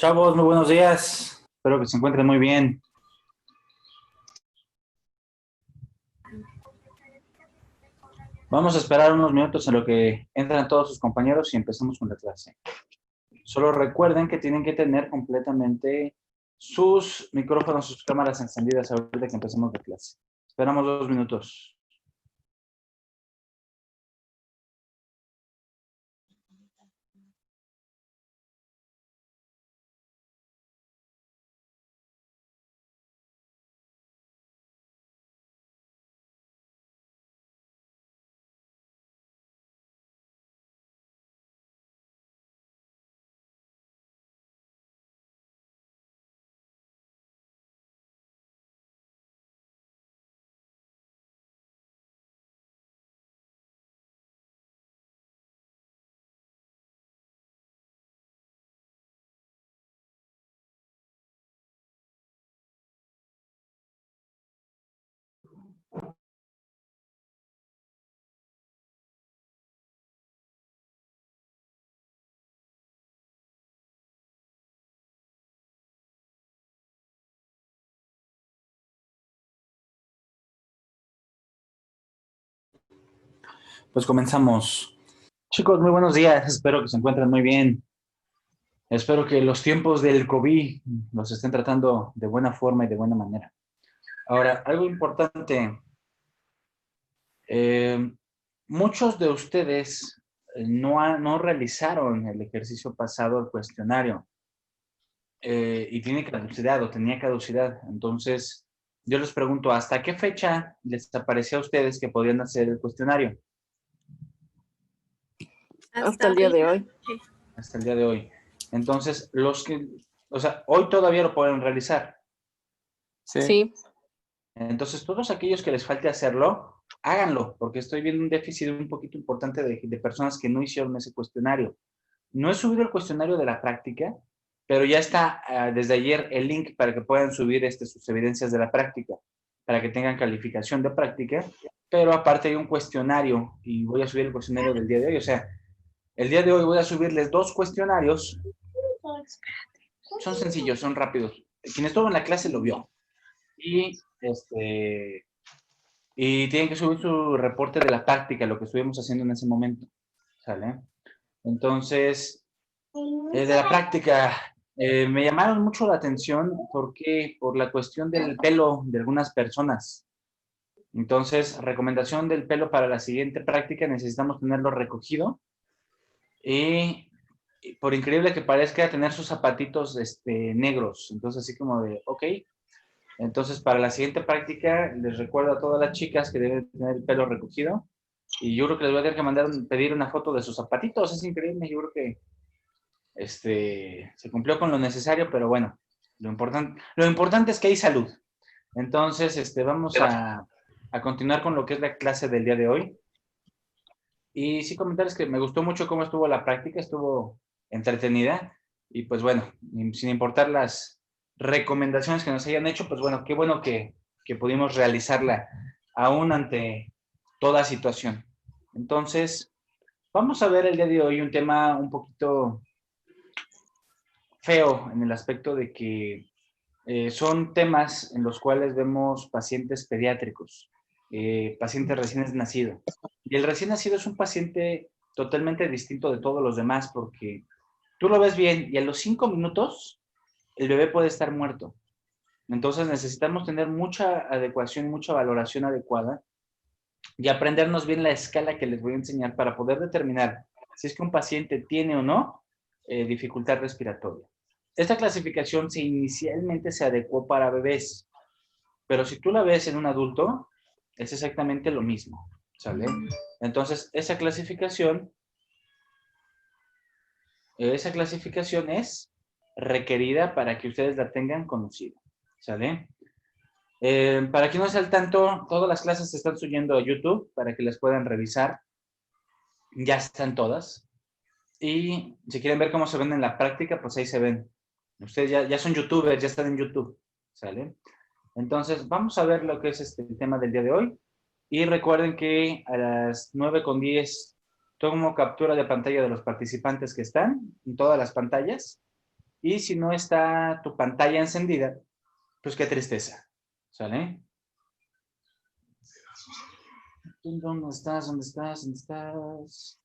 Chavos, muy buenos días. Espero que se encuentren muy bien. Vamos a esperar unos minutos en lo que entran todos sus compañeros y empezamos con la clase. Solo recuerden que tienen que tener completamente sus micrófonos, sus cámaras encendidas ahorita que empecemos la clase. Esperamos 2 minutos. Pues comenzamos. Chicos, muy buenos días. Espero que se encuentren muy bien. Espero que los tiempos del COVID los estén tratando de buena forma y de buena manera. Ahora, algo importante. Eh, Muchos de ustedes no realizaron el ejercicio pasado, el cuestionario, y tiene caducidad o tenía caducidad. Entonces, yo les pregunto, ¿hasta qué fecha les apareció a ustedes que podían hacer el cuestionario? Hasta el día de hoy. Hasta el día de hoy. Entonces, hoy todavía lo pueden realizar. Sí. Entonces, todos aquellos que les falte hacerlo, háganlo, porque estoy viendo un déficit un poquito importante de personas que no hicieron ese cuestionario. No he subido el cuestionario de la práctica, pero ya está desde ayer el link para que puedan subir sus evidencias de la práctica, para que tengan calificación de práctica, pero aparte hay un cuestionario y voy a subir el cuestionario del día de hoy. O sea, el día de hoy voy a subirles 2 cuestionarios. Son sencillos, son rápidos. Quien estuvo en la clase lo vio. Y tienen que subir su reporte de la práctica, lo que estuvimos haciendo en ese momento. ¿Sale? Entonces, de la práctica, me llamaron mucho la atención porque por la cuestión del pelo de algunas personas. Entonces, recomendación del pelo para la siguiente práctica, necesitamos tenerlo recogido y por increíble que parezca, tener sus zapatitos negros. Entonces, así como de, ok. Entonces, para la siguiente práctica, les recuerdo a todas las chicas que deben tener el pelo recogido. Y yo creo que les voy a tener que pedir una foto de sus zapatitos. Es increíble, yo creo que se cumplió con lo necesario, pero bueno, lo importante es que hay salud. Entonces, vamos a continuar con lo que es la clase del día de hoy. Y sí comentarles que me gustó mucho cómo estuvo la práctica, estuvo entretenida. Y pues bueno, sin importar las recomendaciones que nos hayan hecho, pues bueno, qué bueno que pudimos realizarla aún ante toda situación. Entonces, vamos a ver el día de hoy un tema un poquito feo en el aspecto de que son temas en los cuales vemos pacientes pediátricos, pacientes recién nacidos. Y el recién nacido es un paciente totalmente distinto de todos los demás porque tú lo ves bien y a los 5 minutos el bebé puede estar muerto. Entonces necesitamos tener mucha adecuación, mucha valoración adecuada y aprendernos bien la escala que les voy a enseñar para poder determinar si es que un paciente tiene o no dificultad respiratoria. Esta clasificación inicialmente se adecuó para bebés, pero si tú la ves en un adulto, es exactamente lo mismo, ¿sale? Entonces, esa clasificación es requerida para que ustedes la tengan conocida, ¿sale? Para quien no esté al tanto, todas las clases se están subiendo a YouTube para que las puedan revisar. Ya están todas. Y si quieren ver cómo se ven en la práctica, pues ahí se ven. Ustedes ya son youtubers, ya están en YouTube, ¿sale? Entonces, vamos a ver lo que es el tema del día de hoy. Y recuerden que a las 9:10 tomo captura de pantalla de los participantes que están en todas las pantallas. Y si no está tu pantalla encendida, pues qué tristeza, ¿sale? ¿Dónde estás? ¿Dónde estás? ¿Dónde estás?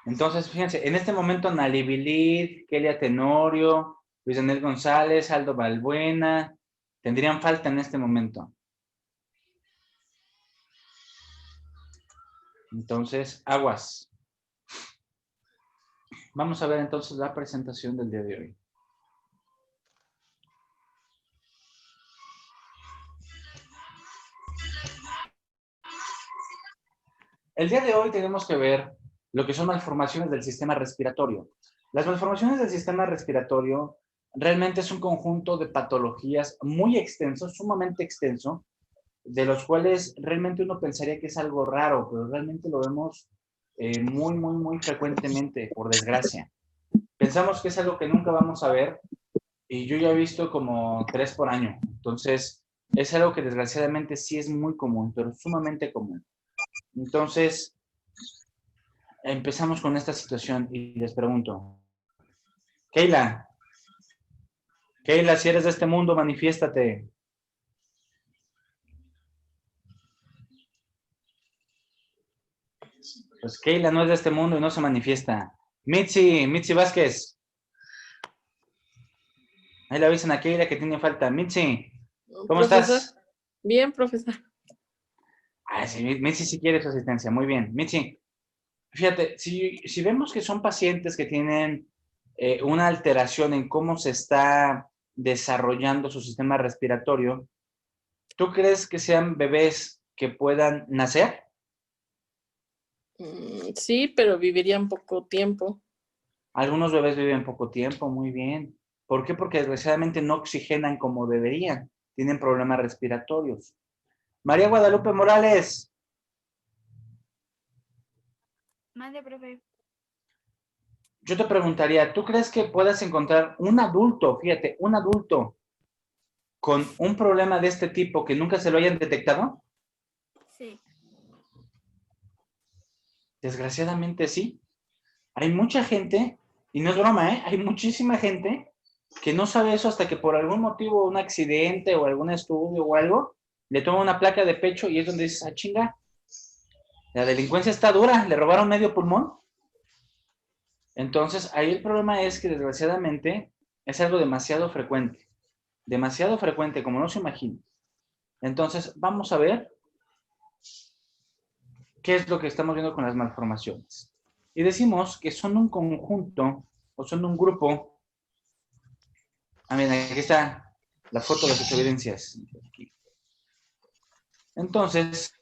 Entonces, fíjense, en este momento Nali Bilid, Kelia Tenorio, Luis Daniel González, Aldo Balbuena, tendrían falta en este momento. Entonces, aguas. Vamos a ver entonces la presentación del día de hoy. El día de hoy tenemos que ver lo que son malformaciones del sistema respiratorio. Las malformaciones del sistema respiratorio realmente es un conjunto de patologías muy extenso, sumamente extenso, de los cuales realmente uno pensaría que es algo raro, pero realmente lo vemos muy frecuentemente, por desgracia. Pensamos que es algo que nunca vamos a ver y yo ya he visto como 3 por año. Entonces, es algo que desgraciadamente sí es muy común, pero sumamente común. Entonces, empezamos con esta situación y les pregunto, Keila, si eres de este mundo, manifiéstate. Pues Keila no es de este mundo y no se manifiesta. Mitzi Vázquez. Ahí le avisan a Keila que tiene falta. Mitzi, ¿cómo Profesor. estás? Bien, profesor. Ah, sí, Mitzi sí quiere su asistencia. Muy bien. Mitzi, fíjate, si vemos que son pacientes que tienen una alteración en cómo se está desarrollando su sistema respiratorio, ¿tú crees que sean bebés que puedan nacer? Sí, pero vivirían poco tiempo. Algunos bebés viven poco tiempo, muy bien. ¿Por qué? Porque desgraciadamente no oxigenan como deberían. Tienen problemas respiratorios. María Guadalupe Morales. Mande, profe. Yo te preguntaría, ¿tú crees que puedas encontrar un adulto, fíjate, un adulto con un problema de este tipo que nunca se lo hayan detectado? Sí. Desgraciadamente sí. Hay mucha gente, y no es broma, hay muchísima gente que no sabe eso hasta que por algún motivo, un accidente o algún estudio o algo, le toma una placa de pecho y es donde dices, ah, chinga, la delincuencia está dura, le robaron medio pulmón. Entonces, ahí el problema es que desgraciadamente es algo demasiado frecuente como no se imagina. Entonces, vamos a ver qué es lo que estamos viendo con las malformaciones. Y decimos que son un conjunto o son un grupo. Ah, miren, aquí está la foto de sus evidencias. Entonces,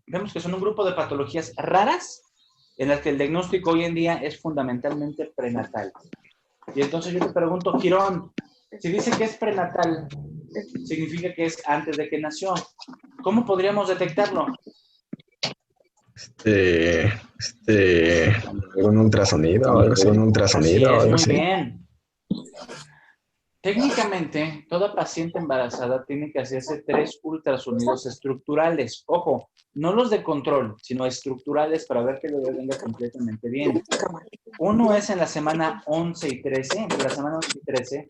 vemos que son un grupo de patologías raras en las que el diagnóstico hoy en día es fundamentalmente prenatal. Y entonces yo te pregunto, Quirón, si dice que es prenatal, significa que es antes de que nació. ¿Cómo podríamos detectarlo? Un ultrasonido, algo así. Un ultrasonido, Así es, algo muy así. bien. Técnicamente, toda paciente embarazada tiene que hacerse 3 ultrasonidos estructurales. Ojo, no los de control, sino estructurales para ver que el bebé venga completamente bien. Uno es en la semana 11 y 13, entre la semana 11 y 13,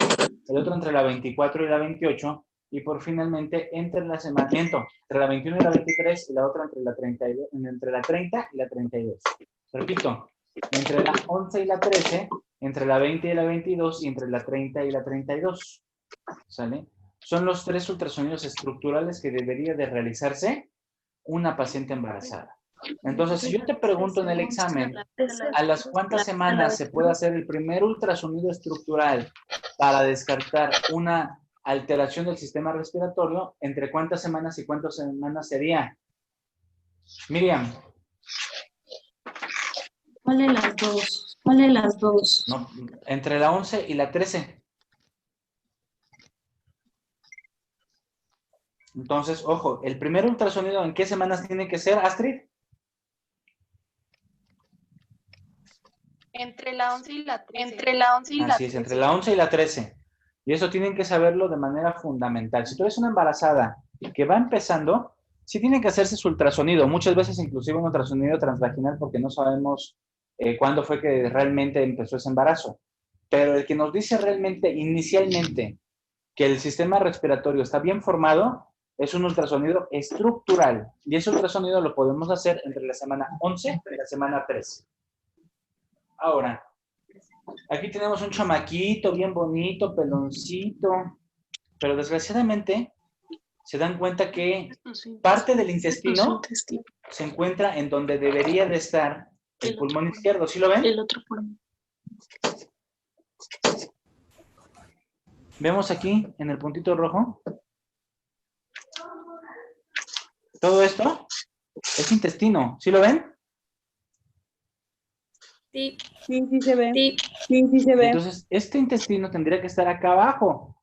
el otro entre la 24 y la 28, y por finalmente entre la semana, entre la 21 y la 23, y la otra entre la 30 y la 32. Repito, entre la 11 y la 13, entre la 20 y la 22, y entre la 30 y la 32. ¿Sale? Son los 3 ultrasonidos estructurales que debería de realizarse una paciente embarazada. Entonces, si yo te pregunto en el examen, ¿a las cuántas semanas se puede hacer el primer ultrasonido estructural para descartar una alteración del sistema respiratorio? ¿Entre cuántas semanas y cuántas semanas sería? Miriam. ¿Cuál de las dos? ¿Cuál de las dos? No, entre la 11 y la 13. Entonces, ojo, el primer ultrasonido, ¿en qué semanas tiene que ser, Astrid? Entre la 11 y la 13. Así es, entre la 11 y la 13. Y eso tienen que saberlo de manera fundamental. Si tú eres una embarazada que va empezando, Sí tiene que hacerse su ultrasonido, muchas veces inclusive un ultrasonido transvaginal porque no sabemos cuándo fue que realmente empezó ese embarazo. Pero el que nos dice realmente, inicialmente, que el sistema respiratorio está bien formado, es un ultrasonido estructural. Y ese ultrasonido lo podemos hacer entre la semana 11 y la semana 13. Ahora, aquí tenemos un chamaquito bien bonito, peloncito, pero desgraciadamente se dan cuenta que parte del intestino se encuentra en donde debería de estar el pulmón izquierdo. ¿Sí lo ven? El otro pulmón. Vemos aquí en el puntito rojo. Todo esto es intestino. ¿Sí lo ven? Sí, Sí, sí se ve. sí. Sí, sí se ve. Entonces, este intestino tendría que estar acá abajo.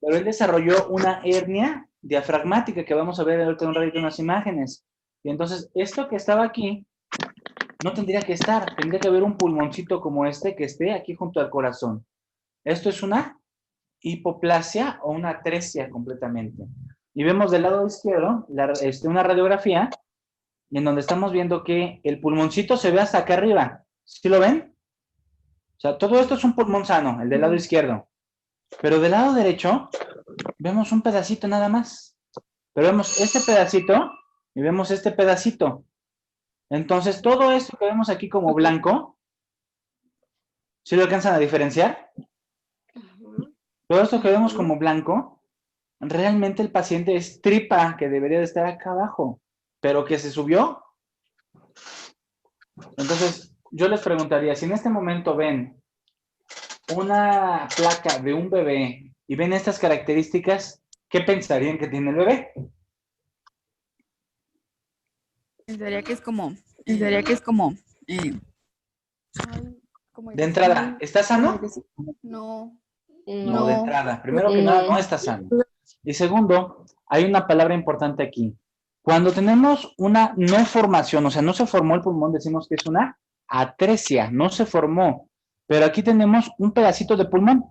Pero él desarrolló una hernia diafragmática que vamos a ver ahorita en un ratito en unas imágenes. Y entonces, esto que estaba aquí no tendría que estar. Tendría que haber un pulmoncito como este que esté aquí junto al corazón. Esto es una hipoplasia o una atresia completamente. Y vemos del lado izquierdo una radiografía y en donde estamos viendo que el pulmoncito se ve hasta acá arriba. ¿Sí lo ven? O sea, todo esto es un pulmón sano, el del lado izquierdo. Pero del lado derecho vemos un pedacito nada más. Pero vemos este pedacito y vemos este pedacito. Entonces, todo esto que vemos aquí como blanco, ¿sí lo alcanzan a diferenciar? Todo esto que vemos como blanco, realmente el paciente es tripa que debería de estar acá abajo, pero que se subió. Entonces, yo les preguntaría, si en este momento ven una placa de un bebé y ven estas características, ¿qué pensarían que tiene el bebé? Pensaría que es como, ¿cómo De dices? entrada, ¿está sano? No, No, de entrada. Primero que nada, no está sano. Y segundo, hay una palabra importante aquí. Cuando tenemos una no formación, o sea, no se formó el pulmón, decimos que es una atresia, no se formó. Pero aquí tenemos un pedacito de pulmón.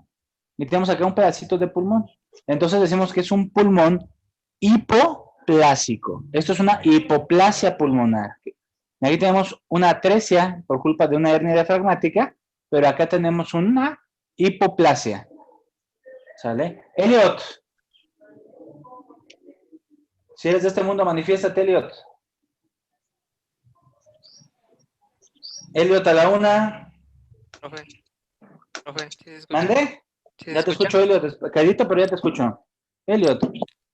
Y tenemos acá un pedacito de pulmón. Entonces decimos que es un pulmón hipoplásico. Esto es una hipoplasia pulmonar. Aquí tenemos una atresia por culpa de una hernia diafragmática, pero acá tenemos una hipoplasia. ¿Sale? Elliot. Si eres de este mundo, manifiéstate, Elliot. Elliot a la una. Profe, ¿sí se escucha? ¿Mande? ¿Sí se Ya te escucha? escucho, Elliot. Calladito, pero ya te escucho. Elliot,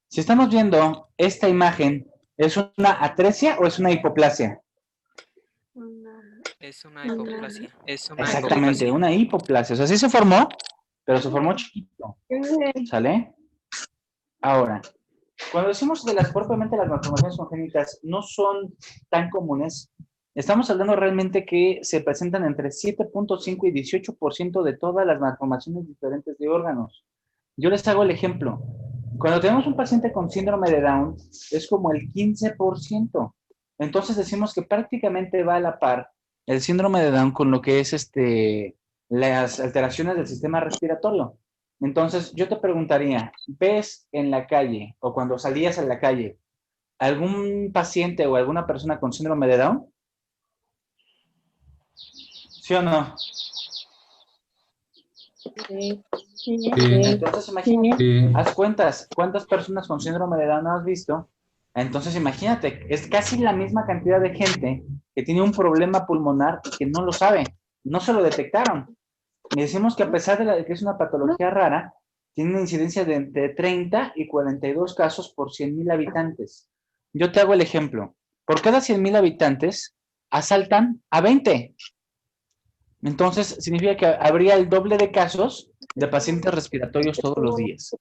si estamos viendo esta imagen, ¿es una atresia o es una hipoplasia? Es una hipoplasia. Exactamente, una hipoplasia. O sea, sí se formó, pero se formó chiquito. ¿Sale? Ahora, cuando decimos que propiamente las malformaciones congénitas no son tan comunes, estamos hablando realmente que se presentan entre 7.5 y 18% de todas las malformaciones diferentes de órganos. Yo les hago el ejemplo. Cuando tenemos un paciente con síndrome de Down, es como el 15%. Entonces decimos que prácticamente va a la par el síndrome de Down con lo que es las alteraciones del sistema respiratorio. Entonces, yo te preguntaría, ¿ves en la calle o cuando salías a la calle algún paciente o alguna persona con síndrome de Down? ¿Sí o no? Sí. Entonces, imagínate, haz cuentas, ¿cuántas personas con síndrome de Down has visto? Entonces, imagínate, es casi la misma cantidad de gente que tiene un problema pulmonar y que no lo sabe, no se lo detectaron. Y decimos que a pesar de que es una patología rara, tiene una incidencia de entre 30 y 42 casos por 100,000 habitantes. Yo te hago el ejemplo. Por cada 100,000 habitantes, asaltan a 20. Entonces, significa que habría el doble de casos de pacientes respiratorios todos los días.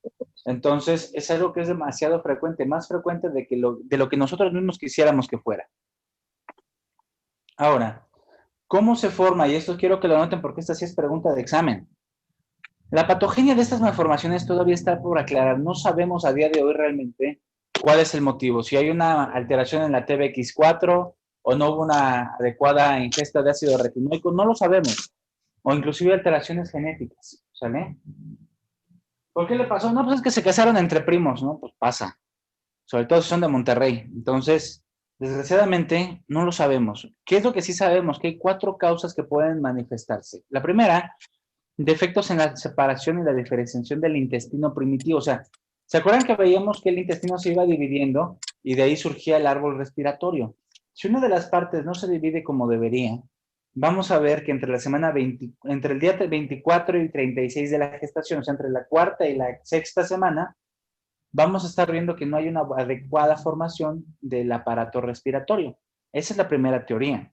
Entonces, es algo que es demasiado frecuente, más frecuente de lo que nosotros mismos quisiéramos que fuera. Ahora, ¿cómo se forma? Y esto quiero que lo noten porque esta sí es pregunta de examen. La patogenia de estas malformaciones todavía está por aclarar. No sabemos a día de hoy realmente cuál es el motivo. Si hay una alteración en la TBX4 o no hubo una adecuada ingesta de ácido retinoico, no lo sabemos. O inclusive alteraciones genéticas, ¿sale? ¿Por qué le pasó? No, pues es que se casaron entre primos, ¿no? Pues pasa, sobre todo si son de Monterrey. Entonces, desgraciadamente, no lo sabemos. ¿Qué es lo que sí sabemos? Que hay 4 causas que pueden manifestarse. La primera, defectos en la separación y la diferenciación del intestino primitivo. O sea, ¿se acuerdan que veíamos que el intestino se iba dividiendo y de ahí surgía el árbol respiratorio? Si una de las partes no se divide como debería, vamos a ver que entre entre el día 24 y 36 de la gestación, o sea, entre la 4ª y la 6ª semana, vamos a estar viendo que no hay una adecuada formación del aparato respiratorio. Esa es la primera teoría.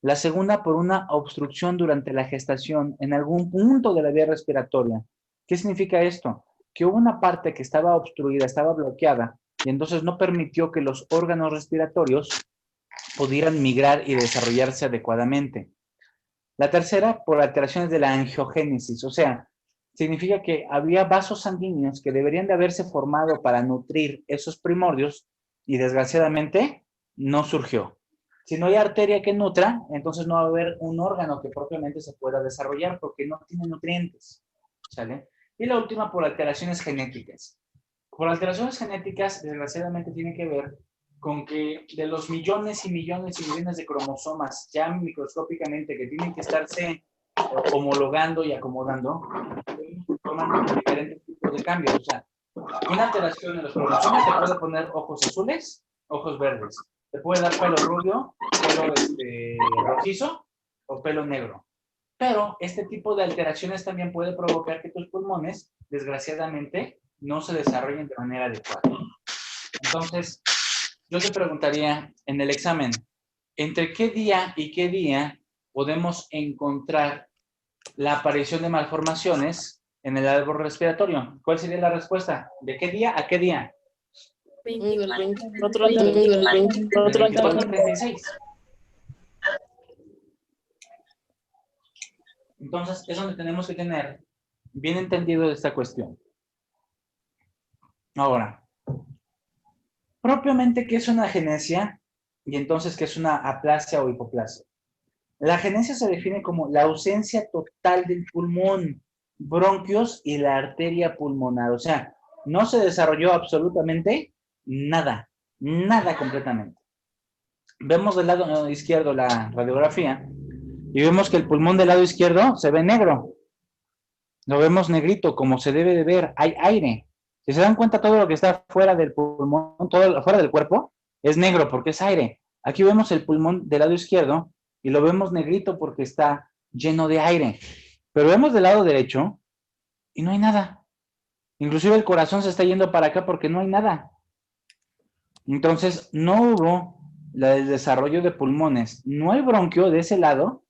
La segunda, por una obstrucción durante la gestación en algún punto de la vía respiratoria. ¿Qué significa esto? Que hubo una parte que estaba obstruida, estaba bloqueada, y entonces no permitió que los órganos respiratorios pudieran migrar y desarrollarse adecuadamente. La tercera, por alteraciones de la angiogénesis, o sea, significa que había vasos sanguíneos que deberían de haberse formado para nutrir esos primordios y desgraciadamente no surgió. Si no hay arteria que nutra, entonces no va a haber un órgano que propiamente se pueda desarrollar porque no tiene nutrientes, ¿sale? Y la última, por alteraciones genéticas. Por alteraciones genéticas, desgraciadamente tiene que ver con que de los millones y millones y millones de cromosomas ya microscópicamente que tienen que estarse homologando y acomodando, forman diferentes tipos de cambios. O sea, una alteración en los cromosomas te puede poner ojos azules, ojos verdes. Te puede dar pelo rubio, pelo rojizo o pelo negro. Pero este tipo de alteraciones también puede provocar que tus pulmones, desgraciadamente, no se desarrollen de manera adecuada. Entonces, yo te preguntaría en el examen, ¿entre qué día y qué día podemos encontrar la aparición de malformaciones en el árbol respiratorio? ¿Cuál sería la respuesta? ¿De qué día a qué día? 24 al 36. Entonces, es donde tenemos que tener bien entendido esta cuestión. Ahora, propiamente, ¿qué es una agenesia? Y entonces, ¿qué es una aplasia o hipoplasia? La agenesia se define como la ausencia total del pulmón, bronquios y la arteria pulmonar. O sea, no se desarrolló absolutamente nada, nada completamente. Vemos del lado izquierdo la radiografía y vemos que el pulmón del lado izquierdo se ve negro. Lo vemos negrito, como se debe de ver, hay aire. Si se dan cuenta, todo lo que está fuera del pulmón, todo fuera del cuerpo, es negro porque es aire. Aquí vemos el pulmón del lado izquierdo y lo vemos negrito porque está lleno de aire. Pero vemos del lado derecho y no hay nada. Inclusive el corazón se está yendo para acá porque no hay nada. Entonces, no hubo el desarrollo de pulmones. No hay bronquio de ese lado,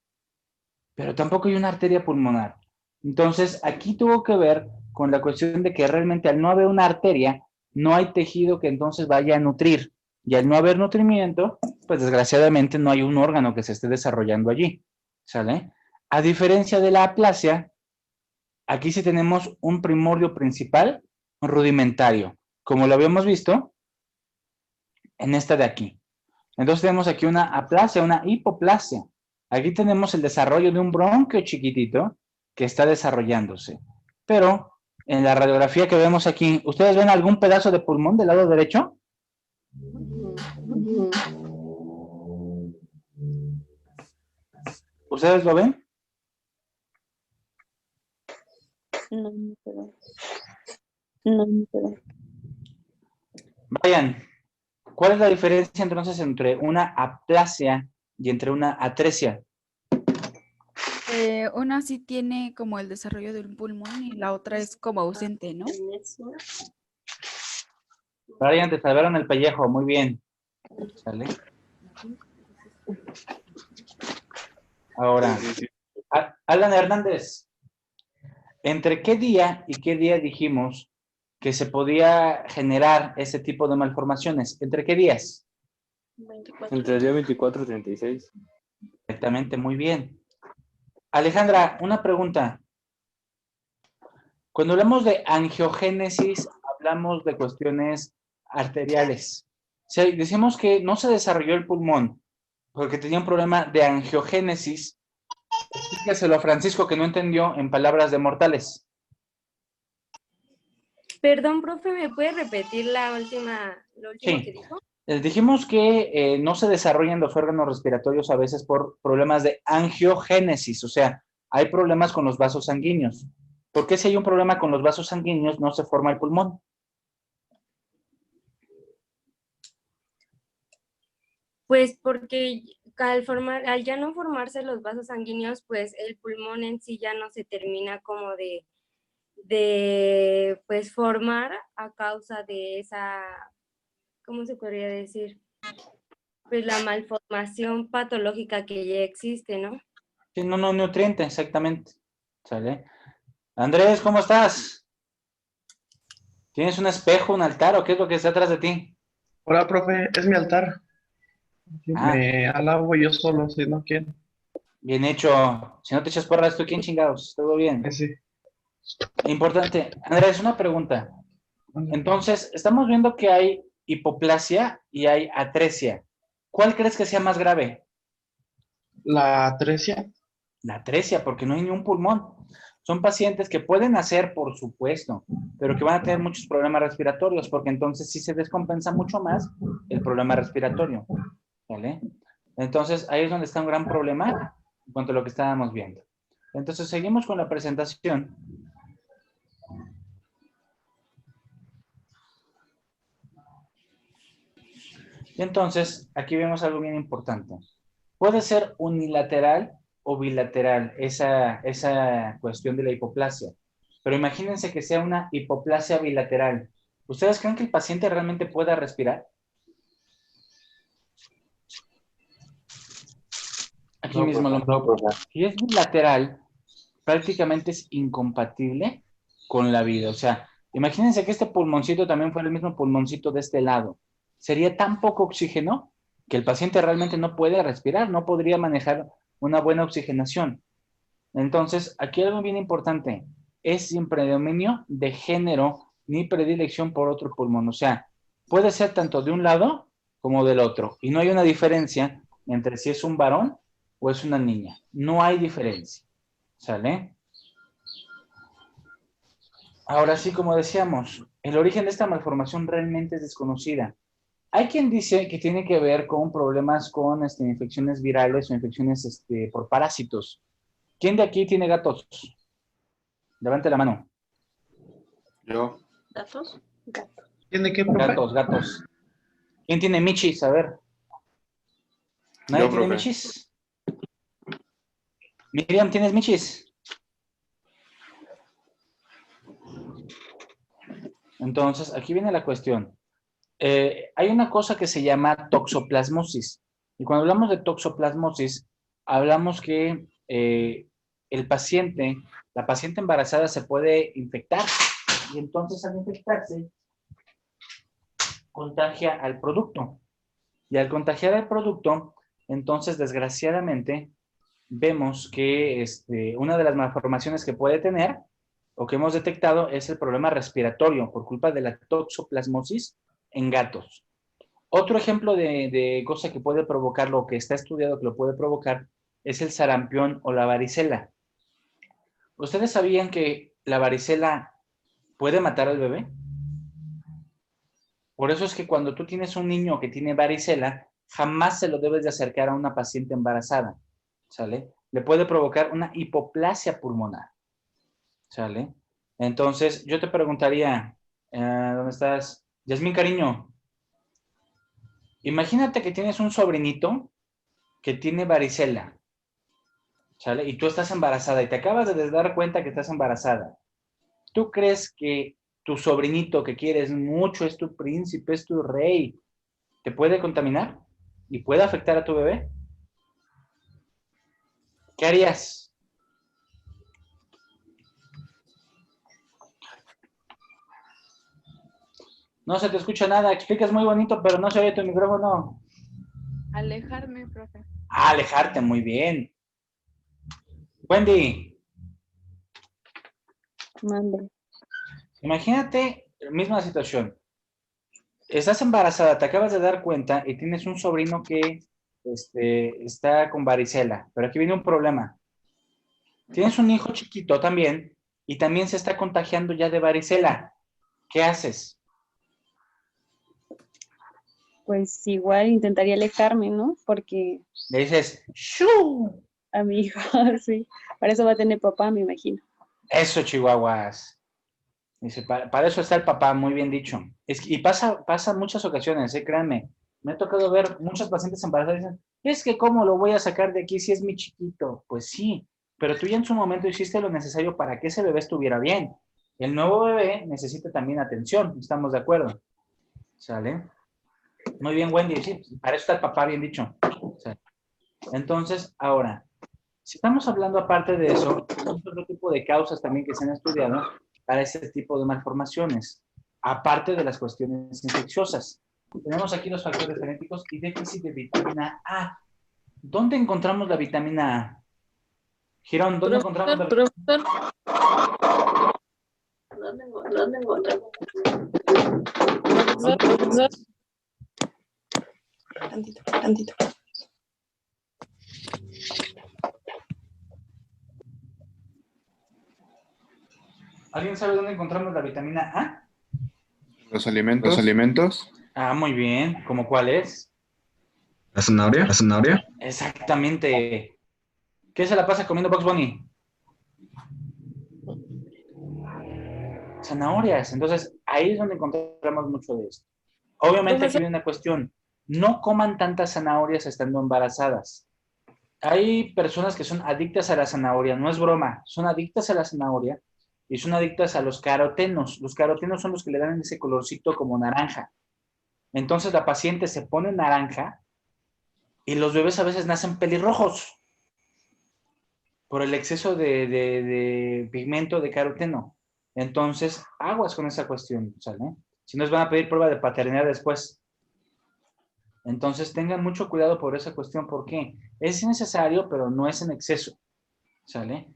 pero tampoco hay una arteria pulmonar. Entonces, aquí tuvo que ver con la cuestión de que realmente al no haber una arteria, no hay tejido que entonces vaya a nutrir. Y al no haber nutrimiento, pues desgraciadamente no hay un órgano que se esté desarrollando allí. ¿Sale? A diferencia de la aplasia, aquí sí tenemos un primordio principal rudimentario, como lo habíamos visto en esta de aquí. Entonces tenemos aquí una aplasia, una hipoplasia. Aquí tenemos el desarrollo de un bronquio chiquitito que está desarrollándose. Pero en la radiografía que vemos aquí, ¿ustedes ven algún pedazo de pulmón del lado derecho? ¿Ustedes lo ven? No. Vayan. ¿Cuál es la diferencia entonces entre una aplasia y entre una atresia? Una sí tiene como el desarrollo de un pulmón y la otra es como ausente, ¿no? Brian, te salvaron el pellejo, muy bien. ¿Sale? Ahora, Alan Hernández, ¿entre qué día y qué día dijimos que se podía generar ese tipo de malformaciones? ¿Entre qué días? 24. Entre el día 24 y 36. Exactamente, muy bien. Alejandra, una pregunta. Cuando hablamos de angiogénesis, hablamos de cuestiones arteriales. Si decimos que no se desarrolló el pulmón porque tenía un problema de angiogénesis, explíqueselo a Francisco que no entendió en palabras de mortales. Perdón, profe, ¿me puede repetir lo último Sí. que dijo? Dijimos que no se desarrollan los órganos respiratorios a veces por problemas de angiogénesis, o sea, hay problemas con los vasos sanguíneos. ¿Por qué si hay un problema con los vasos sanguíneos no se forma el pulmón? Pues porque al ya no formarse los vasos sanguíneos, pues el pulmón en sí ya no se termina como de pues formar a causa de esa, ¿cómo se podría decir? Pues la malformación patológica que ya existe, ¿no? Sí, no, nutriente, exactamente. ¿Sale? Andrés, ¿cómo estás? ¿Tienes un espejo, un altar o qué es lo que está atrás de ti? Hola, profe, es mi altar. Ah, Me alabo yo solo, si no quiero. bien hecho. Si no te echas porras, ¿tú quién chingados? ¿Todo bien? Sí. Importante. Andrés, una pregunta. Entonces, estamos viendo que hay hipoplasia y hay atresia. ¿Cuál crees que sea más grave? La atresia. La atresia, porque no hay ni un pulmón. Son pacientes que pueden hacer, por supuesto, pero que van a tener muchos problemas respiratorios, porque entonces sí se descompensa mucho más el problema respiratorio. ¿Vale? Entonces, ahí es donde está un gran problema en cuanto a lo que estábamos viendo. Entonces, seguimos con la presentación. Y entonces, aquí vemos algo bien importante. Puede ser unilateral o bilateral esa cuestión de la hipoplasia. Pero imagínense que sea una hipoplasia bilateral. ¿Ustedes creen que el paciente realmente pueda respirar? Aquí No, mismo profe. lo... Si es bilateral, prácticamente es incompatible con la vida. O sea, imagínense que este pulmoncito también fuera el mismo pulmoncito de este lado. Sería tan poco oxígeno que el paciente realmente no puede respirar, no podría manejar una buena oxigenación. Entonces, aquí algo bien importante, es sin predominio de género ni predilección por otro pulmón. O sea, puede ser tanto de un lado como del otro. Y no hay una diferencia entre si es un varón o es una niña. No hay diferencia. ¿Sale? Ahora sí, como decíamos, el origen de esta malformación realmente es desconocida. Hay quien dice que tiene que ver con problemas con infecciones virales o infecciones por parásitos. ¿Quién de aquí tiene gatos? Levante la mano. Yo. ¿Datos? Gato. ¿Tiene qué, profe? Gatos. ¿Quién tiene michis? A ver. ¿Nadie Yo, tiene profe. michis? Miriam, ¿tienes michis? Entonces, aquí viene la cuestión. Hay una cosa que se llama toxoplasmosis. Y cuando hablamos de toxoplasmosis, hablamos que la paciente embarazada se puede infectar. Y entonces al infectarse, contagia al producto. Y al contagiar al producto, entonces desgraciadamente, vemos que una de las malformaciones que puede tener o que hemos detectado es el problema respiratorio por culpa de la toxoplasmosis en gatos. Otro ejemplo de cosa que puede provocar, lo que está estudiado que lo puede provocar, es el sarampión o la varicela. ¿Ustedes sabían que la varicela puede matar al bebé? Por eso es que cuando tú tienes un niño que tiene varicela, jamás se lo debes de acercar a una paciente embarazada, ¿sale? Le puede provocar una hipoplasia pulmonar, ¿sale? Entonces, yo te preguntaría, ¿dónde estás? Yasmín, cariño, imagínate que tienes un sobrinito que tiene varicela, ¿sale? Y tú estás embarazada y te acabas de dar cuenta que estás embarazada. ¿Tú crees que tu sobrinito que quieres mucho, es tu príncipe, es tu rey, te puede contaminar y puede afectar a tu bebé? ¿Qué harías? No se te escucha nada, explicas muy bonito, pero no se oye tu micrófono. Alejarme, profe. Alejarte, muy bien. Wendy. Mande. Imagínate, misma situación. Estás embarazada, te acabas de dar cuenta y tienes un sobrino que está con varicela, pero aquí viene un problema. Tienes un hijo chiquito también y también se está contagiando ya de varicela. ¿qué haces? Pues igual intentaría alejarme, ¿no? Porque Le dices, ¡shoo! a mi hijo, sí. Para eso va a tener papá, me imagino. Eso, chihuahuas. Dice, para eso está el papá, muy bien dicho. Y pasa en muchas ocasiones, créanme. Me ha tocado ver muchos pacientes embarazados y dicen, es que ¿cómo lo voy a sacar de aquí si es mi chiquito? Pues sí, pero tú ya en su momento hiciste lo necesario para que ese bebé estuviera bien. El nuevo bebé necesita también atención, ¿estamos de acuerdo? ¿Sale? Muy bien, Wendy, sí, para eso está el papá, bien dicho. ¿Sale? Entonces, ahora, si estamos hablando aparte de eso, hay otro tipo de causas también que se han estudiado para este tipo de malformaciones, aparte de las cuestiones infecciosas. Tenemos aquí los factores genéticos y déficit de vitamina A. ¿Dónde encontramos la vitamina A? Girón, ¿dónde encontramos la vitamina A? ¿Dónde encontramos? Tantito. ¿Alguien sabe dónde encontramos la vitamina A? Los alimentos. Ah, muy bien. ¿Cómo cuál es? ¿La zanahoria? ¿La zanahoria? Exactamente. ¿Qué se la pasa comiendo Bugs Bunny? Zanahorias. Entonces, ahí es donde encontramos mucho de esto. Obviamente aquí viene una cuestión. No coman tantas zanahorias estando embarazadas. Hay personas que son adictas a la zanahoria. No es broma. Son adictas a la zanahoria y son adictas a los carotenos. Los carotenos son los que le dan ese colorcito como naranja. Entonces la paciente se pone naranja y los bebés a veces nacen pelirrojos por el exceso de pigmento de caroteno. Entonces, aguas con esa cuestión, ¿sale? Si nos van a pedir prueba de paternidad después. Entonces, tengan mucho cuidado por esa cuestión, porque es necesario, pero no es en exceso, ¿sale?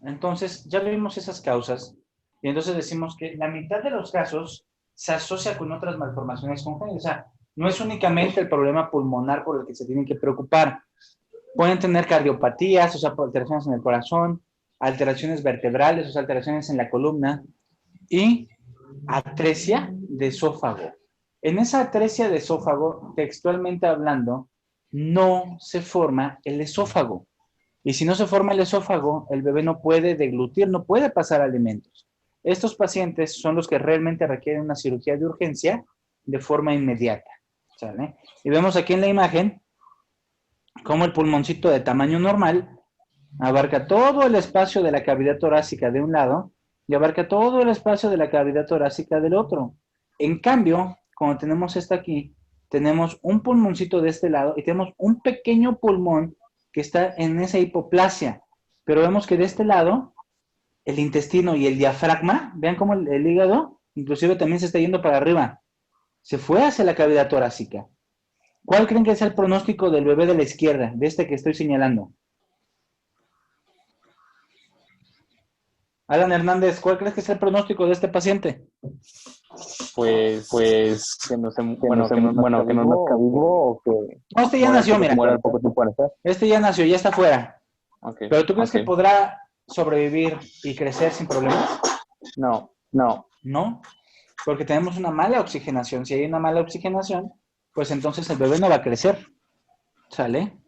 Entonces, ya vimos esas causas, y entonces decimos que la mitad de los casos se asocia con otras malformaciones congénitas. O sea, no es únicamente el problema pulmonar por el que se tienen que preocupar. Pueden tener cardiopatías, o sea, alteraciones en el corazón, alteraciones vertebrales, o sea, alteraciones en la columna, y atresia de esófago. En esa atresia de esófago, textualmente hablando, no se forma el esófago. Y si no se forma el esófago, el bebé no puede deglutir, no puede pasar alimentos. Estos pacientes son los que realmente requieren una cirugía de urgencia de forma inmediata, ¿sale? Y vemos aquí en la imagen cómo el pulmoncito de tamaño normal abarca todo el espacio de la cavidad torácica de un lado y abarca todo el espacio de la cavidad torácica del otro. En cambio, cuando tenemos esta aquí, tenemos un pulmoncito de este lado y tenemos un pequeño pulmón que está en esa hipoplasia. Pero vemos que de este lado, el intestino y el diafragma, vean cómo el hígado, inclusive también se está yendo para arriba. Se fue hacia la cavidad torácica. ¿Cuál creen que es el pronóstico del bebé de la izquierda, de este que estoy señalando? Alan Hernández, ¿cuál crees que es el pronóstico de este paciente? Pues que no nazca vivo o que... No, este ya nació, mira. Muera al poco tiempo de nacer. Este ya nació, ya está fuera. Okay. ¿Pero tú crees que podrá sobrevivir y crecer sin problemas? No. ¿No? Porque tenemos una mala oxigenación. Si hay una mala oxigenación, pues entonces el bebé no va a crecer. ¿Sale?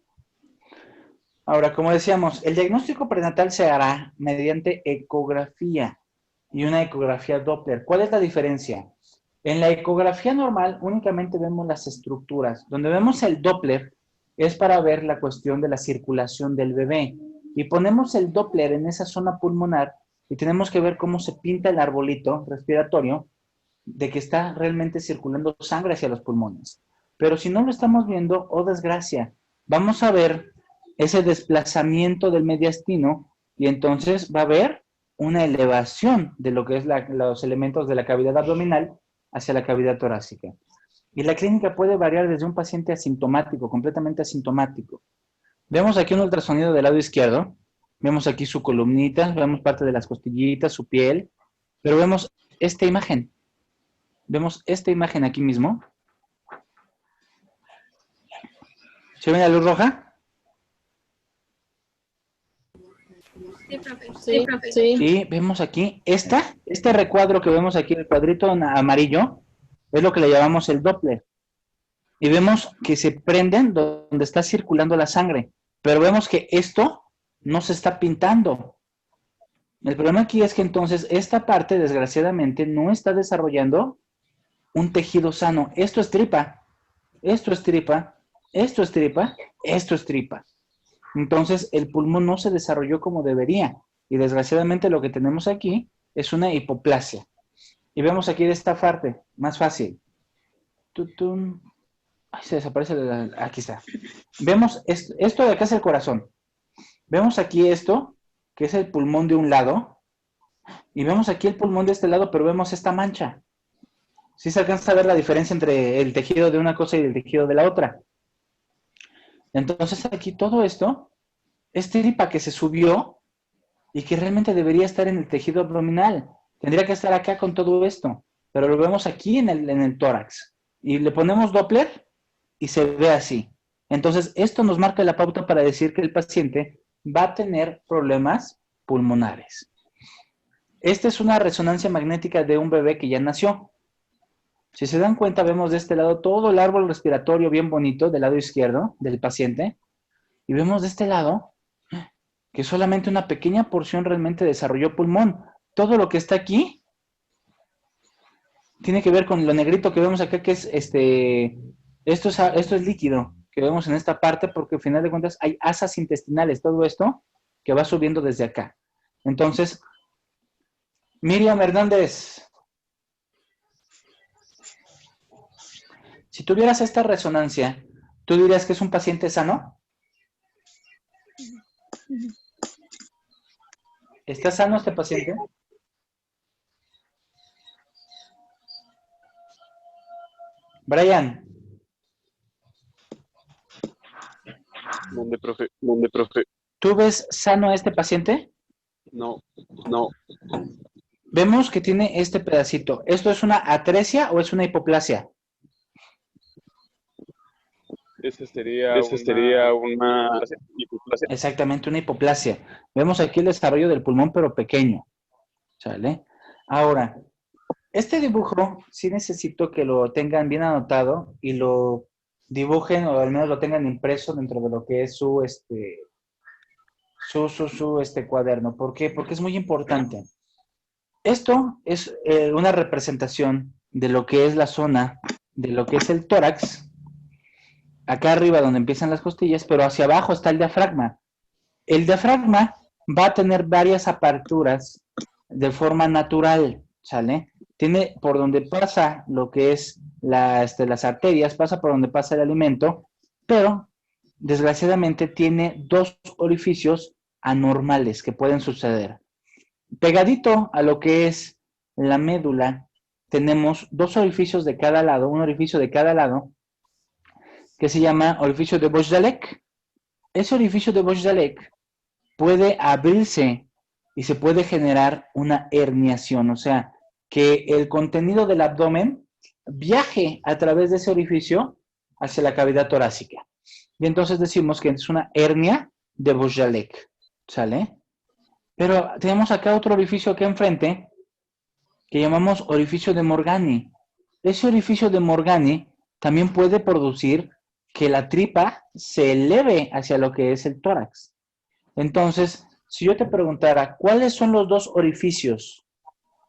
Ahora, como decíamos, el diagnóstico prenatal se hará mediante ecografía y una ecografía Doppler. ¿Cuál es la diferencia? En la ecografía normal únicamente vemos las estructuras. Donde vemos el Doppler es para ver la cuestión de la circulación del bebé. Y ponemos el Doppler en esa zona pulmonar y tenemos que ver cómo se pinta el arbolito respiratorio de que está realmente circulando sangre hacia los pulmones. Pero si no lo estamos viendo, oh desgracia, vamos a ver ese desplazamiento del mediastino y entonces va a haber una elevación de lo que es los elementos de la cavidad abdominal hacia la cavidad torácica. Y la clínica puede variar desde un paciente asintomático, completamente asintomático. Vemos aquí un ultrasonido del lado izquierdo, vemos aquí su columnita, vemos parte de las costillitas, su piel, pero vemos esta imagen. Vemos esta imagen aquí mismo. ¿Se ve la luz roja? Sí, profe. Sí, sí. Y vemos aquí, este recuadro que vemos aquí, el cuadrito amarillo, es lo que le llamamos el Doppler. Y vemos que se prenden donde está circulando la sangre. Pero vemos que esto no se está pintando. El problema aquí es que entonces esta parte, desgraciadamente, no está desarrollando un tejido sano. Esto es tripa, esto es tripa, esto es tripa, esto es tripa. Entonces el pulmón no se desarrolló como debería. Y desgraciadamente lo que tenemos aquí es una hipoplasia. Y vemos aquí de esta parte, más fácil. Tutum. Ay, se desaparece. Aquí está. Vemos esto de acá es el corazón. Vemos aquí esto, que es el pulmón de un lado. Y vemos aquí el pulmón de este lado, pero vemos esta mancha. ¿Sí se alcanza a ver la diferencia entre el tejido de una cosa y el tejido de la otra? Entonces aquí todo esto es tripa que se subió y que realmente debería estar en el tejido abdominal. Tendría que estar acá con todo esto, pero lo vemos aquí en el tórax. Y le ponemos Doppler y se ve así. Entonces esto nos marca la pauta para decir que el paciente va a tener problemas pulmonares. Esta es una resonancia magnética de un bebé que ya nació. Si se dan cuenta, vemos de este lado todo el árbol respiratorio bien bonito, del lado izquierdo del paciente. Y vemos de este lado que solamente una pequeña porción realmente desarrolló pulmón. Todo lo que está aquí tiene que ver con lo negrito que vemos acá, que es esto es líquido que vemos en esta parte, porque al final de cuentas hay asas intestinales, todo esto que va subiendo desde acá. Entonces, Miriam Hernández, si tuvieras esta resonancia, ¿tú dirías que es un paciente sano? ¿Está sano este paciente? Brian. ¿Dónde, profe? ¿Dónde, profe? ¿Tú ves sano a este paciente? No, no. Vemos que tiene este pedacito. ¿Esto es una atresia o es una hipoplasia? Ese sería una hipoplasia. Exactamente, una hipoplasia. Vemos aquí el desarrollo del pulmón, pero pequeño. ¿Sale? Ahora, este dibujo sí necesito que lo tengan bien anotado y lo dibujen o al menos lo tengan impreso dentro de lo que es su cuaderno. ¿Por qué? Porque es muy importante. Esto es una representación de lo que es la zona, de lo que es el tórax, acá arriba donde empiezan las costillas, pero hacia abajo está el diafragma. El diafragma va a tener varias aperturas de forma natural, ¿sale? Tiene por donde pasa lo que es las arterias, pasa por donde pasa el alimento, pero desgraciadamente tiene dos orificios anormales que pueden suceder. Pegadito a lo que es la médula, tenemos dos orificios de cada lado, un orificio de cada lado, que se llama orificio de Bosch-Dalek. Ese orificio de Bosch-Dalek puede abrirse y se puede generar una herniación, o sea, que el contenido del abdomen viaje a través de ese orificio hacia la cavidad torácica. Y entonces decimos que es una hernia de Bosch-Dalek, ¿sale? Pero tenemos acá otro orificio aquí enfrente que llamamos orificio de Morgani. Ese orificio de Morgani también puede producir que la tripa se eleve hacia lo que es el tórax. Entonces, si yo te preguntara, ¿cuáles son los dos orificios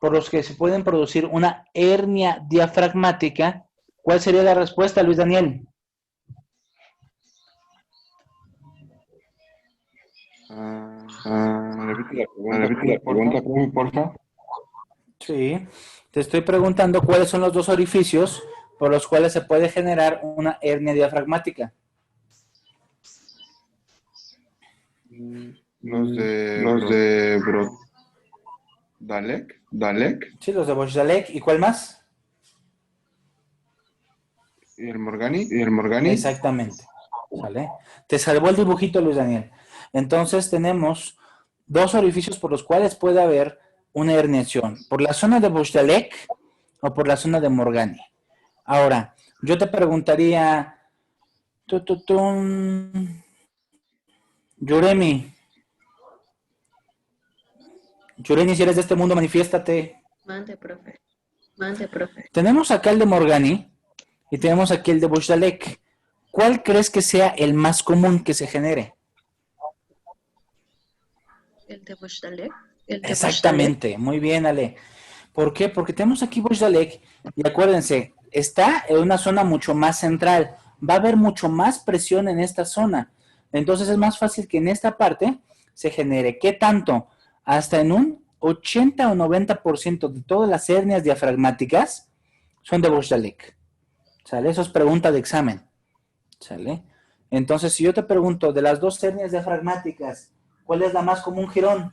por los que se pueden producir una hernia diafragmática? ¿Cuál sería la respuesta, Luis Daniel? Repite la pregunta, por favor. Sí, te estoy preguntando cuáles son los dos orificios por los cuales se puede generar una hernia diafragmática. Los de Dalek. Sí, los de Bosch-Dalek. ¿Y cuál más? ¿Y el Morgani? Exactamente. ¿Vale? Te salvó el dibujito, Luis Daniel. Entonces tenemos dos orificios por los cuales puede haber una herniación. Por la zona de Bosch-Dalek o por la zona de Morgani. Ahora, yo te preguntaría, Yuremi, Yureni, si eres de este mundo, manifiéstate. Mande, profe. Mande, profe. Tenemos acá el de Morgani y tenemos aquí el de Bushlalek. ¿Cuál crees que sea el más común que se genere? El de Bushtalek. El de Exactamente, muy bien, Ale. ¿Por qué? Porque tenemos aquí Bushlalek y acuérdense, está en una zona mucho más central. Va a haber mucho más presión en esta zona. Entonces es más fácil que en esta parte se genere. ¿Qué tanto? Hasta en un 80 o 90% de todas las hernias diafragmáticas son de Bushlalek. ¿Sale? Eso es pregunta de examen. ¿Sale? Entonces, si yo te pregunto, de las dos hernias diafragmáticas, ¿cuál es la más común, Girón?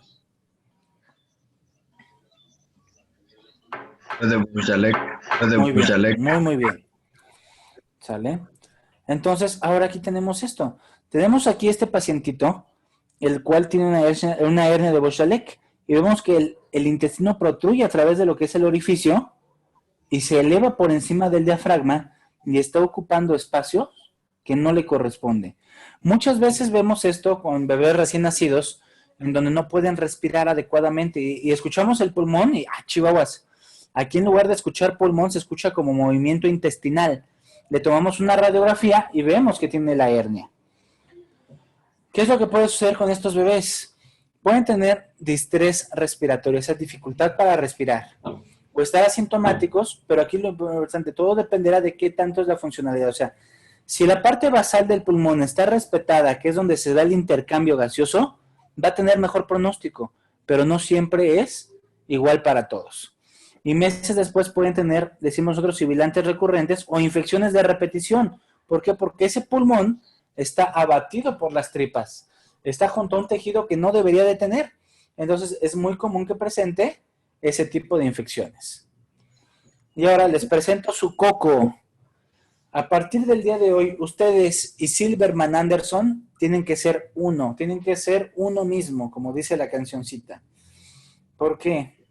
Es de Bushlalek. Es de Muy bien, Bushlalek. muy bien. ¿Sale? Entonces, ahora aquí tenemos esto. Tenemos aquí este pacientito, el cual tiene una hernia de Bushlalek, y vemos que el intestino protruye a través de lo que es el orificio y se eleva por encima del diafragma y está ocupando espacio que no le corresponde. Muchas veces vemos esto con bebés recién nacidos, en donde no pueden respirar adecuadamente y escuchamos el pulmón y chihuahuas. Aquí en lugar de escuchar pulmón se escucha como movimiento intestinal. Le tomamos una radiografía y vemos que tiene la hernia. ¿Qué es lo que puede suceder con estos bebés? Pueden tener distrés respiratorio, esa dificultad para respirar, o estar asintomáticos, pero aquí lo importante, todo dependerá de qué tanto es la funcionalidad. O sea, si la parte basal del pulmón está respetada, que es donde se da el intercambio gaseoso, va a tener mejor pronóstico, pero no siempre es igual para todos. Y meses después pueden tener, decimos nosotros, sibilantes recurrentes o infecciones de repetición. ¿Por qué? Porque ese pulmón está abatido por las tripas, está junto a un tejido que no debería de tener. Entonces es muy común que presente ese tipo de infecciones. Y ahora les presento su coco. A partir del día de hoy, ustedes y Silverman Anderson tienen que ser uno mismo, como dice la cancioncita. ¿Por qué?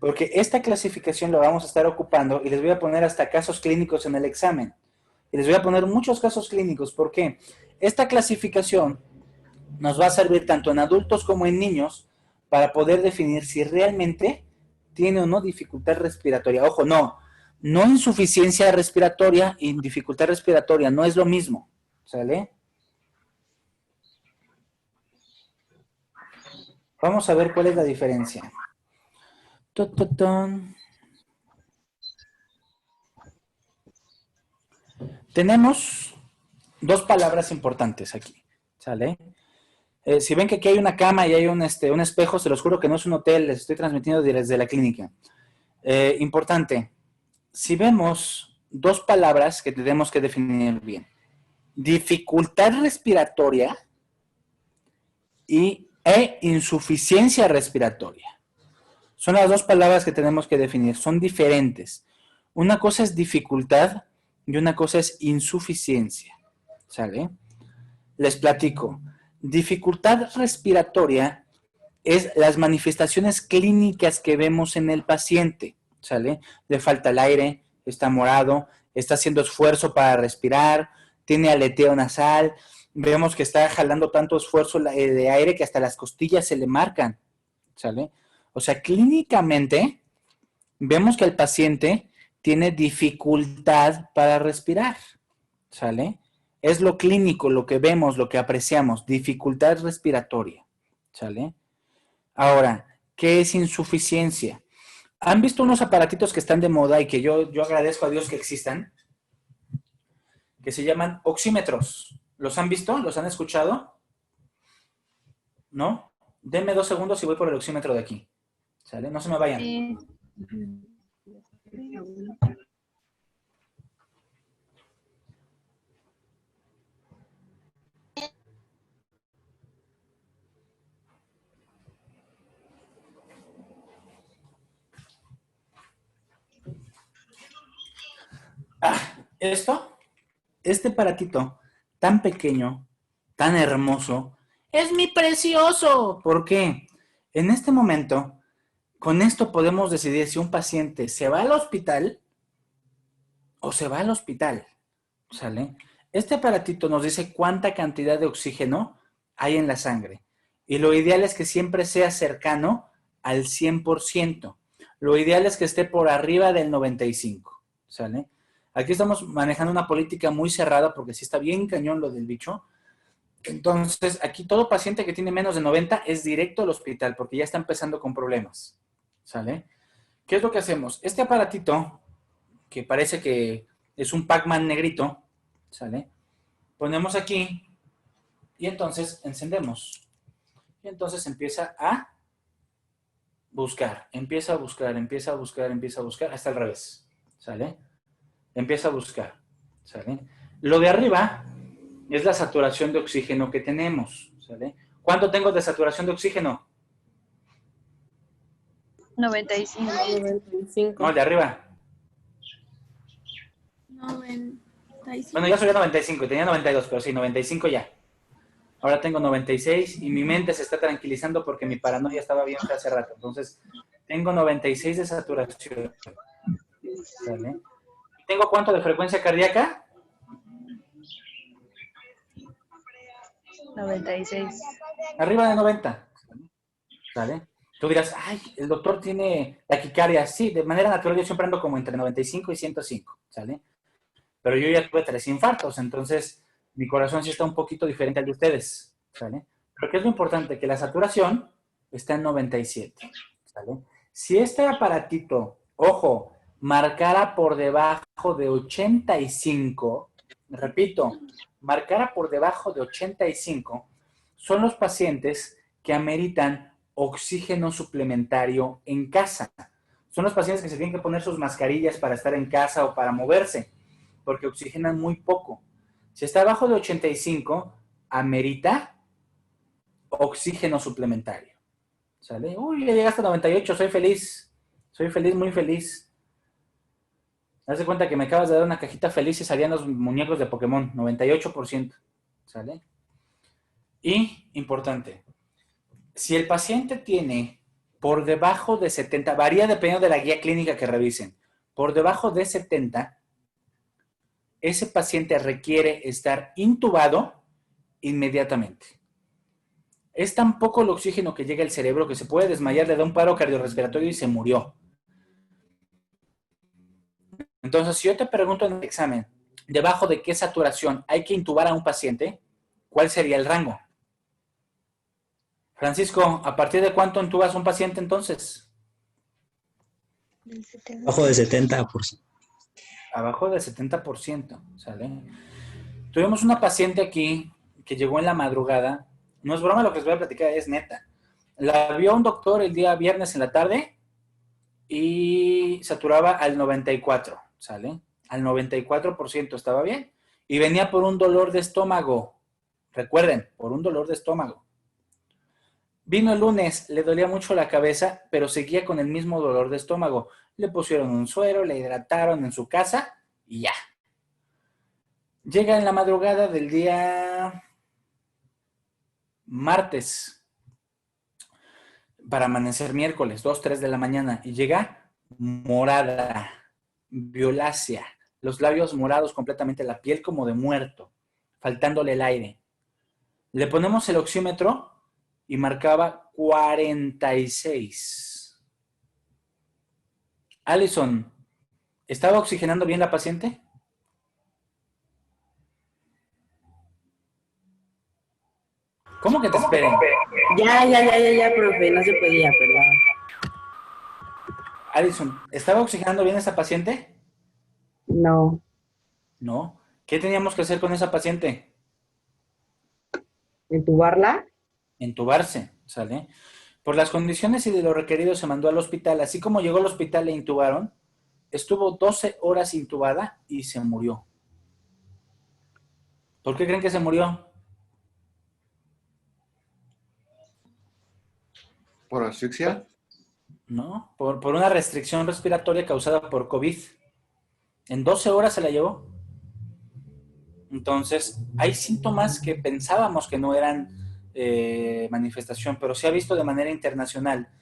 Porque esta clasificación la vamos a estar ocupando y les voy a poner hasta casos clínicos en el examen. Y les voy a poner muchos casos clínicos. ¿Por qué? Esta clasificación nos va a servir tanto en adultos como en niños para poder definir si realmente tiene o no dificultad respiratoria. Ojo, no insuficiencia respiratoria y dificultad respiratoria, no es lo mismo, ¿sale? Vamos a ver cuál es la diferencia. Tenemos dos palabras importantes aquí, ¿sale? Si ven que aquí hay una cama y hay un espejo, se los juro que no es un hotel, les estoy transmitiendo desde la clínica. Importante, si vemos dos palabras que tenemos que definir bien, dificultad respiratoria e insuficiencia respiratoria. Son las dos palabras que tenemos que definir, son diferentes. Una cosa es dificultad y una cosa es insuficiencia, ¿sale? Les platico. Dificultad respiratoria es las manifestaciones clínicas que vemos en el paciente, ¿sale? Le falta el aire, está morado, está haciendo esfuerzo para respirar, tiene aleteo nasal, vemos que está jalando tanto esfuerzo de aire que hasta las costillas se le marcan, ¿sale? O sea, clínicamente vemos que el paciente tiene dificultad para respirar, ¿sale? Es lo clínico, lo que vemos, lo que apreciamos, dificultad respiratoria, ¿sale? Ahora, ¿qué es insuficiencia? ¿Han visto unos aparatitos que están de moda y que yo agradezco a Dios que existan? Que se llaman oxímetros. ¿Los han visto? ¿Los han escuchado? ¿No? Denme 2 segundos y voy por el oxímetro de aquí. ¿Sale? No se me vayan. Este aparatito tan pequeño, tan hermoso, es mi precioso. ¿Por qué? En este momento, con esto podemos decidir si un paciente se va al hospital o se va al hospital, ¿sale? Este aparatito nos dice cuánta cantidad de oxígeno hay en la sangre Y lo ideal es que siempre sea cercano al 100%. Lo ideal es que esté por arriba del 95%. ¿Sale? Aquí estamos manejando una política muy cerrada porque sí está bien cañón lo del bicho. Entonces, aquí todo paciente que tiene menos de 90 es directo al hospital porque ya está empezando con problemas. ¿Sale? ¿Qué es lo que hacemos? Este aparatito, que parece que es un Pac-Man negrito, ¿sale? Ponemos aquí y entonces encendemos. Y entonces empieza a buscar, empieza a buscar, empieza a buscar, empieza a buscar, hasta al revés, ¿sale? Empieza a buscar, ¿sale? Lo de arriba es la saturación de oxígeno que tenemos, ¿sale? ¿Cuánto tengo de saturación de oxígeno? 95. 95. No, de arriba. 95. Bueno, ya subí a 95, tenía 92, pero sí, 95 ya. Ahora tengo 96 y mi mente se está tranquilizando porque mi paranoia estaba bien hace rato. Entonces, tengo 96 de saturación. ¿Sale? ¿Tengo cuánto de frecuencia cardíaca? 96. Arriba de 90. ¿Sale? Tú dirás, ay, el doctor tiene taquicardia. Sí, de manera natural yo siempre ando como entre 95 y 105. ¿Sale? Pero yo ya tuve 3 infartos, entonces mi corazón sí está un poquito diferente al de ustedes, ¿sale? Pero ¿qué es lo importante? Que la saturación está en 97, ¿sale? Si este aparatito, ojo, marcara por debajo de 85, repito, marcara por debajo de 85, son los pacientes que ameritan oxígeno suplementario en casa. Son los pacientes que se tienen que poner sus mascarillas para estar en casa o para moverse, porque oxigenan muy poco. Si está abajo de 85, amerita oxígeno suplementario. ¿Sale? Uy, ya llegaste a 98, soy feliz. Soy feliz, muy feliz. Haz de cuenta que me acabas de dar una cajita feliz y salían los muñecos de Pokémon, 98%. ¿Sale? Y, importante, si el paciente tiene por debajo de 70, varía dependiendo de la guía clínica que revisen, por debajo de 70, ese paciente requiere estar intubado inmediatamente. Es tan poco el oxígeno que llega al cerebro que se puede desmayar, le da un paro cardiorrespiratorio y se murió. Entonces, si yo te pregunto en el examen, ¿debajo de qué saturación hay que intubar a un paciente? ¿Cuál sería el rango? Francisco, ¿a partir de cuánto intubas a un paciente entonces? Bajo de 70%. Abajo del 70%, ¿sale? Tuvimos una paciente aquí que llegó en la madrugada. No es broma lo que les voy a platicar, es neta. La vio un doctor el día viernes en la tarde y saturaba al 94, ¿sale? Al 94% estaba bien. Y venía por un dolor de estómago. Recuerden, por un dolor de estómago. Vino el lunes, le dolía mucho la cabeza, pero seguía con el mismo dolor de estómago. Le pusieron un suero, le hidrataron en su casa y ya. Llega en la madrugada del día martes para amanecer miércoles, 2, 3 de la mañana, y llega morada, violácea, los labios morados completamente, la piel como de muerto, faltándole el aire. Le ponemos el oxímetro y marcaba 46. Alison, ¿estaba oxigenando bien la paciente? ¿Cómo que te esperen? Ya, profe, no se podía, perdón. Alison, ¿estaba oxigenando bien esa paciente? No. No. ¿Qué teníamos que hacer con esa paciente? ¿Entubarla? Entubarse, ¿sale? Por las condiciones y de lo requerido se mandó al hospital. Así como llegó al hospital le intubaron, estuvo 12 horas intubada y se murió. ¿Por qué creen que se murió? ¿Por asfixia? No, por una restricción respiratoria causada por COVID. En 12 horas se la llevó. Entonces, hay síntomas que pensábamos que no eran manifestación, pero se ha visto de manera internacional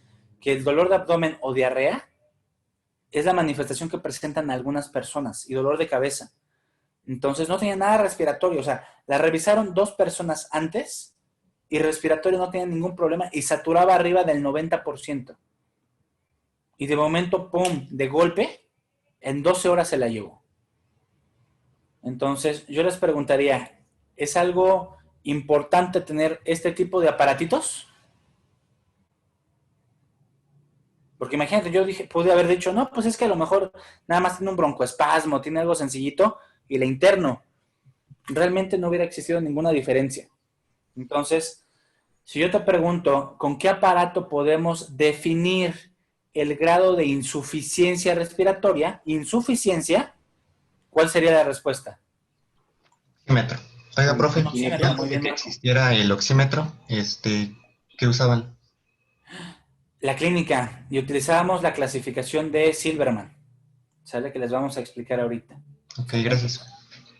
que el dolor de abdomen o diarrea es la manifestación que presentan algunas personas y dolor de cabeza. Entonces, no tenía nada respiratorio. O sea, la revisaron 2 personas antes y respiratorio no tenía ningún problema y saturaba arriba del 90%. Y de momento, ¡pum!, de golpe, en 12 horas se la llevó. Entonces, yo les preguntaría, ¿es algo importante tener este tipo de aparatitos? Porque imagínate, yo pude haber dicho, no, pues es que a lo mejor nada más tiene un broncoespasmo, tiene algo sencillito y le interno. Realmente no hubiera existido ninguna diferencia. Entonces, si yo te pregunto, ¿con qué aparato podemos definir el grado de insuficiencia respiratoria? Insuficiencia, ¿cuál sería la respuesta? Oxímetro. Oiga, profe, Oxímetro, muy bien. que existiera el oxímetro, ¿qué usaban? La clínica, y utilizábamos la clasificación de Silverman, ¿sale? Que les vamos a explicar ahorita. Ok, gracias.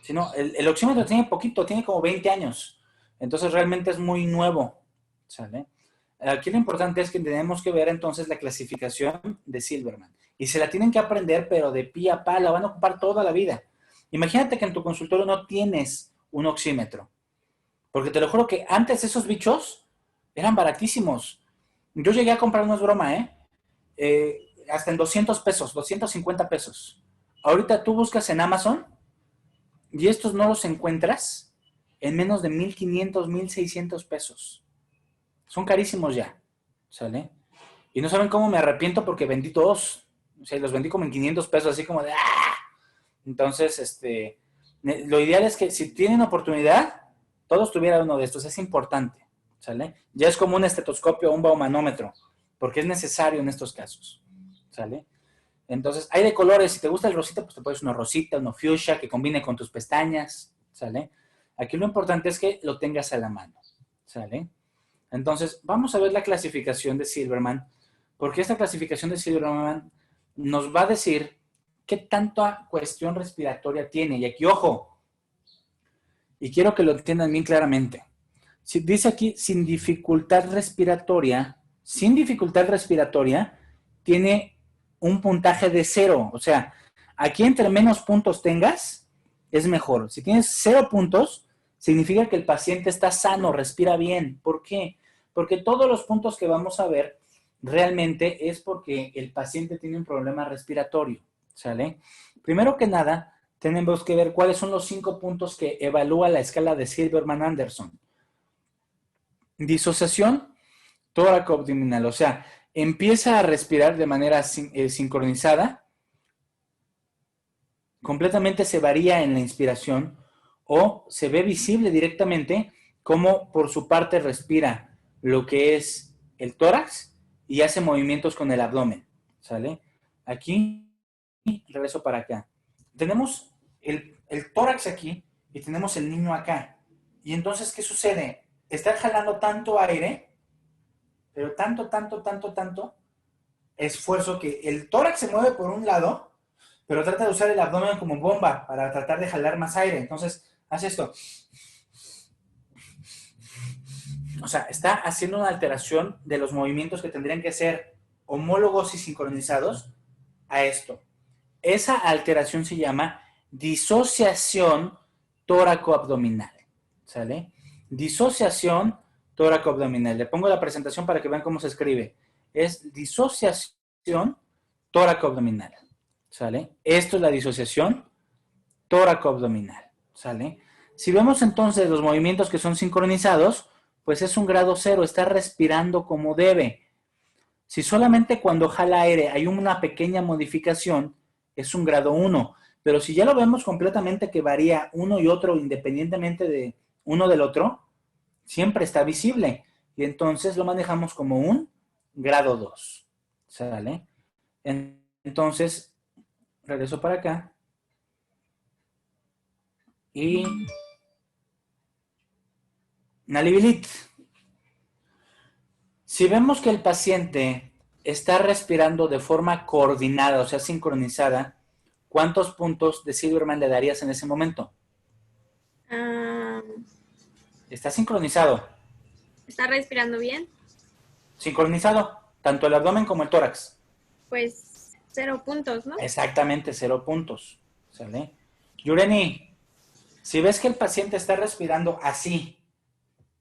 Si no, el oxímetro tiene poquito, tiene como 20 años, entonces realmente es muy nuevo, ¿sale? Aquí lo importante es que tenemos que ver entonces la clasificación de Silverman, y se la tienen que aprender, pero de pie a pa, la van a ocupar toda la vida. Imagínate que en tu consultorio no tienes un oxímetro, porque te lo juro que antes esos bichos eran baratísimos. Yo llegué a comprar, no es broma, hasta en 200 pesos, 250 pesos. Ahorita tú buscas en Amazon y estos no los encuentras en menos de 1,500, 1,600 pesos. Son carísimos ya, ¿sale? Y no saben cómo me arrepiento porque vendí todos. O sea, los vendí como en 500 pesos, así como de ¡ah! Entonces, lo ideal es que si tienen oportunidad, todos tuvieran uno de estos. Es importante, ¿sale? Ya es como un estetoscopio o un baumanómetro, porque es necesario en estos casos, ¿sale? Entonces, hay de colores. Si te gusta el rosita, pues te pones uno rosita, uno fuchsia, que combine con tus pestañas, ¿sale? Aquí lo importante es que lo tengas a la mano, ¿sale? Entonces, vamos a ver la clasificación de Silverman, porque esta clasificación de Silverman nos va a decir qué tanta cuestión respiratoria tiene. Y aquí, ojo, y quiero que lo entiendan bien claramente. Dice aquí, sin dificultad respiratoria, tiene un puntaje de 0. O sea, aquí entre menos puntos tengas, es mejor. Si tienes 0 puntos, significa que el paciente está sano, respira bien. ¿Por qué? Porque todos los puntos que vamos a ver realmente es porque el paciente tiene un problema respiratorio, ¿sale? Primero que nada, tenemos que ver cuáles son los 5 puntos que evalúa la escala de Silverman-Anderson. Disociación tóraco-abdominal, o sea, empieza a respirar de manera sincronizada, completamente se varía en la inspiración o se ve visible directamente cómo por su parte respira lo que es el tórax y hace movimientos con el abdomen, ¿sale? Aquí, regreso para acá. Tenemos el tórax aquí y tenemos el niño acá. Y entonces, ¿qué sucede? Está jalando tanto aire, pero tanto esfuerzo que el tórax se mueve por un lado, pero trata de usar el abdomen como bomba para tratar de jalar más aire. Entonces, hace esto. O sea, está haciendo una alteración de los movimientos que tendrían que ser homólogos y sincronizados a esto. Esa alteración se llama disociación tóraco-abdominal, ¿sale? Disociación tóraco-abdominal. Le pongo la presentación para que vean cómo se escribe. Es disociación tóraco-abdominal, ¿sale? Esto es la disociación tóraco-abdominal, ¿sale? Si vemos entonces los movimientos que son sincronizados, pues es un grado 0, está respirando como debe. Si solamente cuando jala aire hay una pequeña modificación, es un grado 1. Pero si ya lo vemos completamente que varía uno y otro independientemente de uno del otro, siempre está visible. Y entonces lo manejamos como un grado 2. ¿Sale? Entonces, regreso para acá. Y Nalibilit. Si vemos que el paciente está respirando de forma coordinada, o sea, sincronizada, ¿cuántos puntos de Silverman le darías en ese momento? Está sincronizado. ¿Está respirando bien? Sincronizado, tanto el abdomen como el tórax. Pues 0 puntos, ¿no? Exactamente, 0 puntos. ¿Sale? Yureni, si ves que el paciente está respirando así,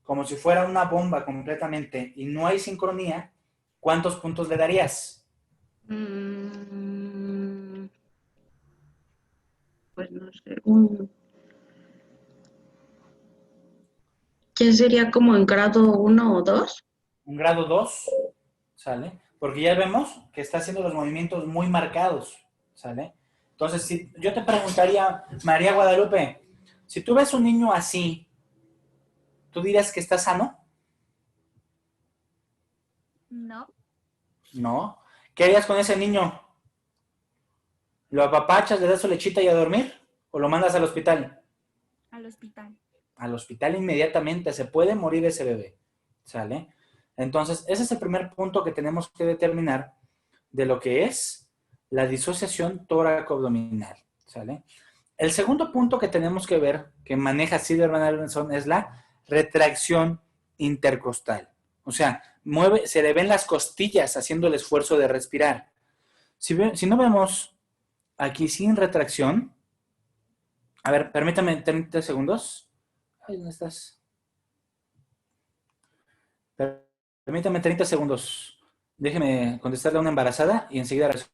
como si fuera una bomba completamente y no hay sincronía, ¿cuántos puntos le darías? Pues no sé, ¿qué sería como en grado 1 o 2? Un grado 2, ¿sale? Porque ya vemos que está haciendo los movimientos muy marcados, ¿sale? Entonces, si yo te preguntaría, María Guadalupe, si tú ves un niño así, ¿tú dirías que está sano? No, No. ¿Qué harías con ese niño? ¿Lo apapachas, le das su lechita y a dormir? ¿O lo mandas al hospital? al hospital. Al hospital inmediatamente, se puede morir ese bebé, ¿sale? Entonces, ese es el primer punto que tenemos que determinar de lo que es la disociación tóraco-abdominal, ¿sale? El segundo punto que tenemos que ver, que maneja Silverman-Albenson, es la retracción intercostal. O sea, se le ven las costillas haciendo el esfuerzo de respirar. Si no vemos aquí sin retracción, a ver, permítame 30 segundos. Ay, ¿dónde estás? Permítame 30 segundos. Déjeme contestarle a una embarazada y enseguida resuelvo.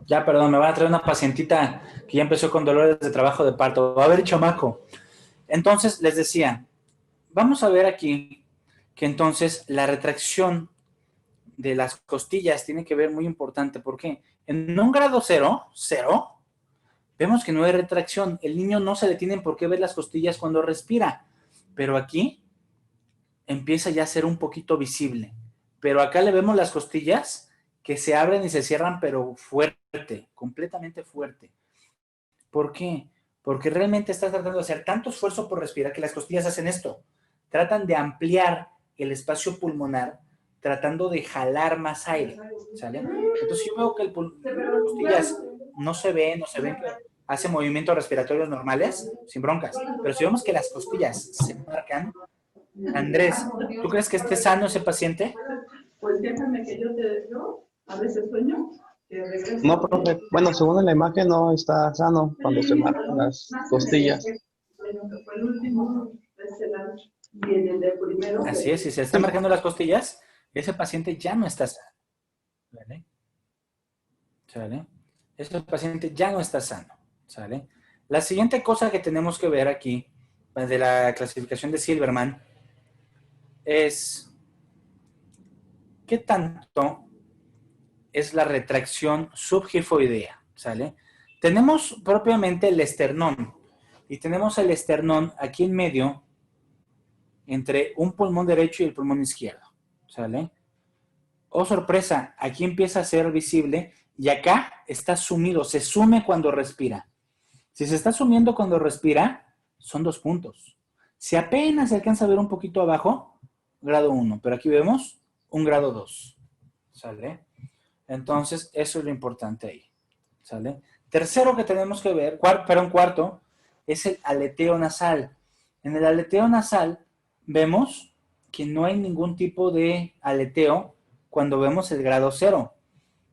Ya, perdón, me van a traer una pacientita que ya empezó con dolores de trabajo de parto. Va a ver, chamaco. Entonces, les decía, vamos a ver aquí que entonces la retracción de las costillas tiene que ver muy importante. ¿Por qué? En un grado cero, vemos que no hay retracción. El niño no se le tienen por qué ver las costillas cuando respira. Pero aquí empieza ya a ser un poquito visible. Pero acá le vemos las costillas que se abren y se cierran, pero fuerte, completamente fuerte. ¿Por qué? Porque realmente estás tratando de hacer tanto esfuerzo por respirar que las costillas hacen esto. Tratan de ampliar el espacio pulmonar, tratando de jalar más aire, ¿sale? Entonces yo veo que las costillas no se ven que hace movimientos respiratorios normales, sin broncas. Pero si vemos que las costillas se marcan, Andrés, ¿tú crees que esté sano ese paciente? Pues déjame que yo a veces sueño que regreso. No, profe. Bueno, según la imagen no está sano cuando se marcan las costillas. Fue el último, y en el del primero. Así es, si se están marcando las costillas, ese paciente ya no está sano. ¿Vale? ¿Sale? Ese paciente ya no está sano. ¿Sale? La siguiente cosa que tenemos que ver aquí, de la clasificación de Silverman, es qué tanto es la retracción subgifoidea, ¿sale? Tenemos propiamente el esternón, y tenemos el esternón aquí en medio, entre un pulmón derecho y el pulmón izquierdo, ¿sale? Oh, sorpresa, aquí empieza a ser visible, y acá está sumido, se sume cuando respira. Si se está sumiendo cuando respira, son 2 puntos. Si apenas se alcanza a ver un poquito abajo, grado 1, pero aquí vemos un grado 2, ¿sale? Entonces, eso es lo importante ahí, ¿sale? Tercero que tenemos que ver, cuarto, es el aleteo nasal. En el aleteo nasal vemos que no hay ningún tipo de aleteo cuando vemos el grado 0.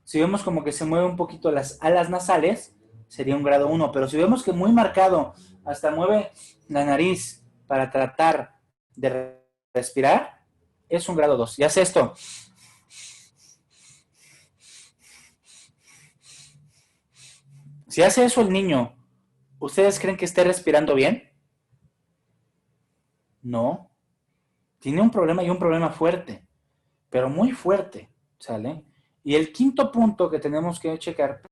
Si vemos como que se mueve un poquito las alas nasales, sería un grado 1, pero si vemos que muy marcado, hasta mueve la nariz para tratar de respirar, es un grado 2. Y hace esto. Si hace eso el niño, ¿ustedes creen que esté respirando bien? No. Tiene un problema y un problema fuerte, pero muy fuerte, ¿sale? Y el quinto punto que tenemos que checar,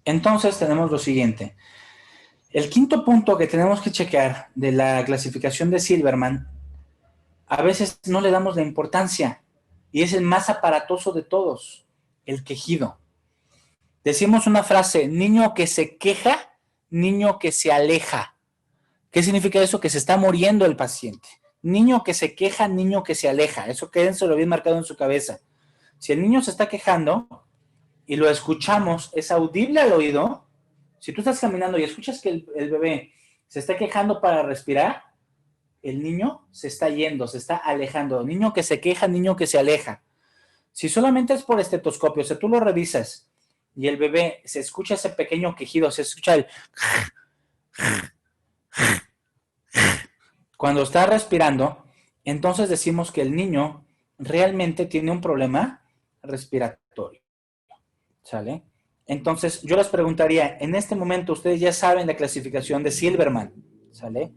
Entonces tenemos lo siguiente. El quinto punto que tenemos que checar de la clasificación de Silverman, a veces no le damos la importancia y es el más aparatoso de todos, el quejido. Decimos una frase, niño que se queja, niño que se aleja. ¿Qué significa eso? Que se está muriendo el paciente. Niño que se queja, niño que se aleja. Eso quédenselo bien marcado en su cabeza. Si el niño se está quejando y lo escuchamos, es audible al oído. Si tú estás caminando y escuchas que el bebé se está quejando para respirar, el niño se está yendo, se está alejando. Niño que se queja, niño que se aleja. Si solamente es por estetoscopio, o sea, tú lo revisas y el bebé se escucha ese pequeño quejido, se escucha el... Cuando está respirando, entonces decimos que el niño realmente tiene un problema respiratorio. ¿Sale? Entonces, yo les preguntaría, en este momento ustedes ya saben la clasificación de Silverman. ¿Sale?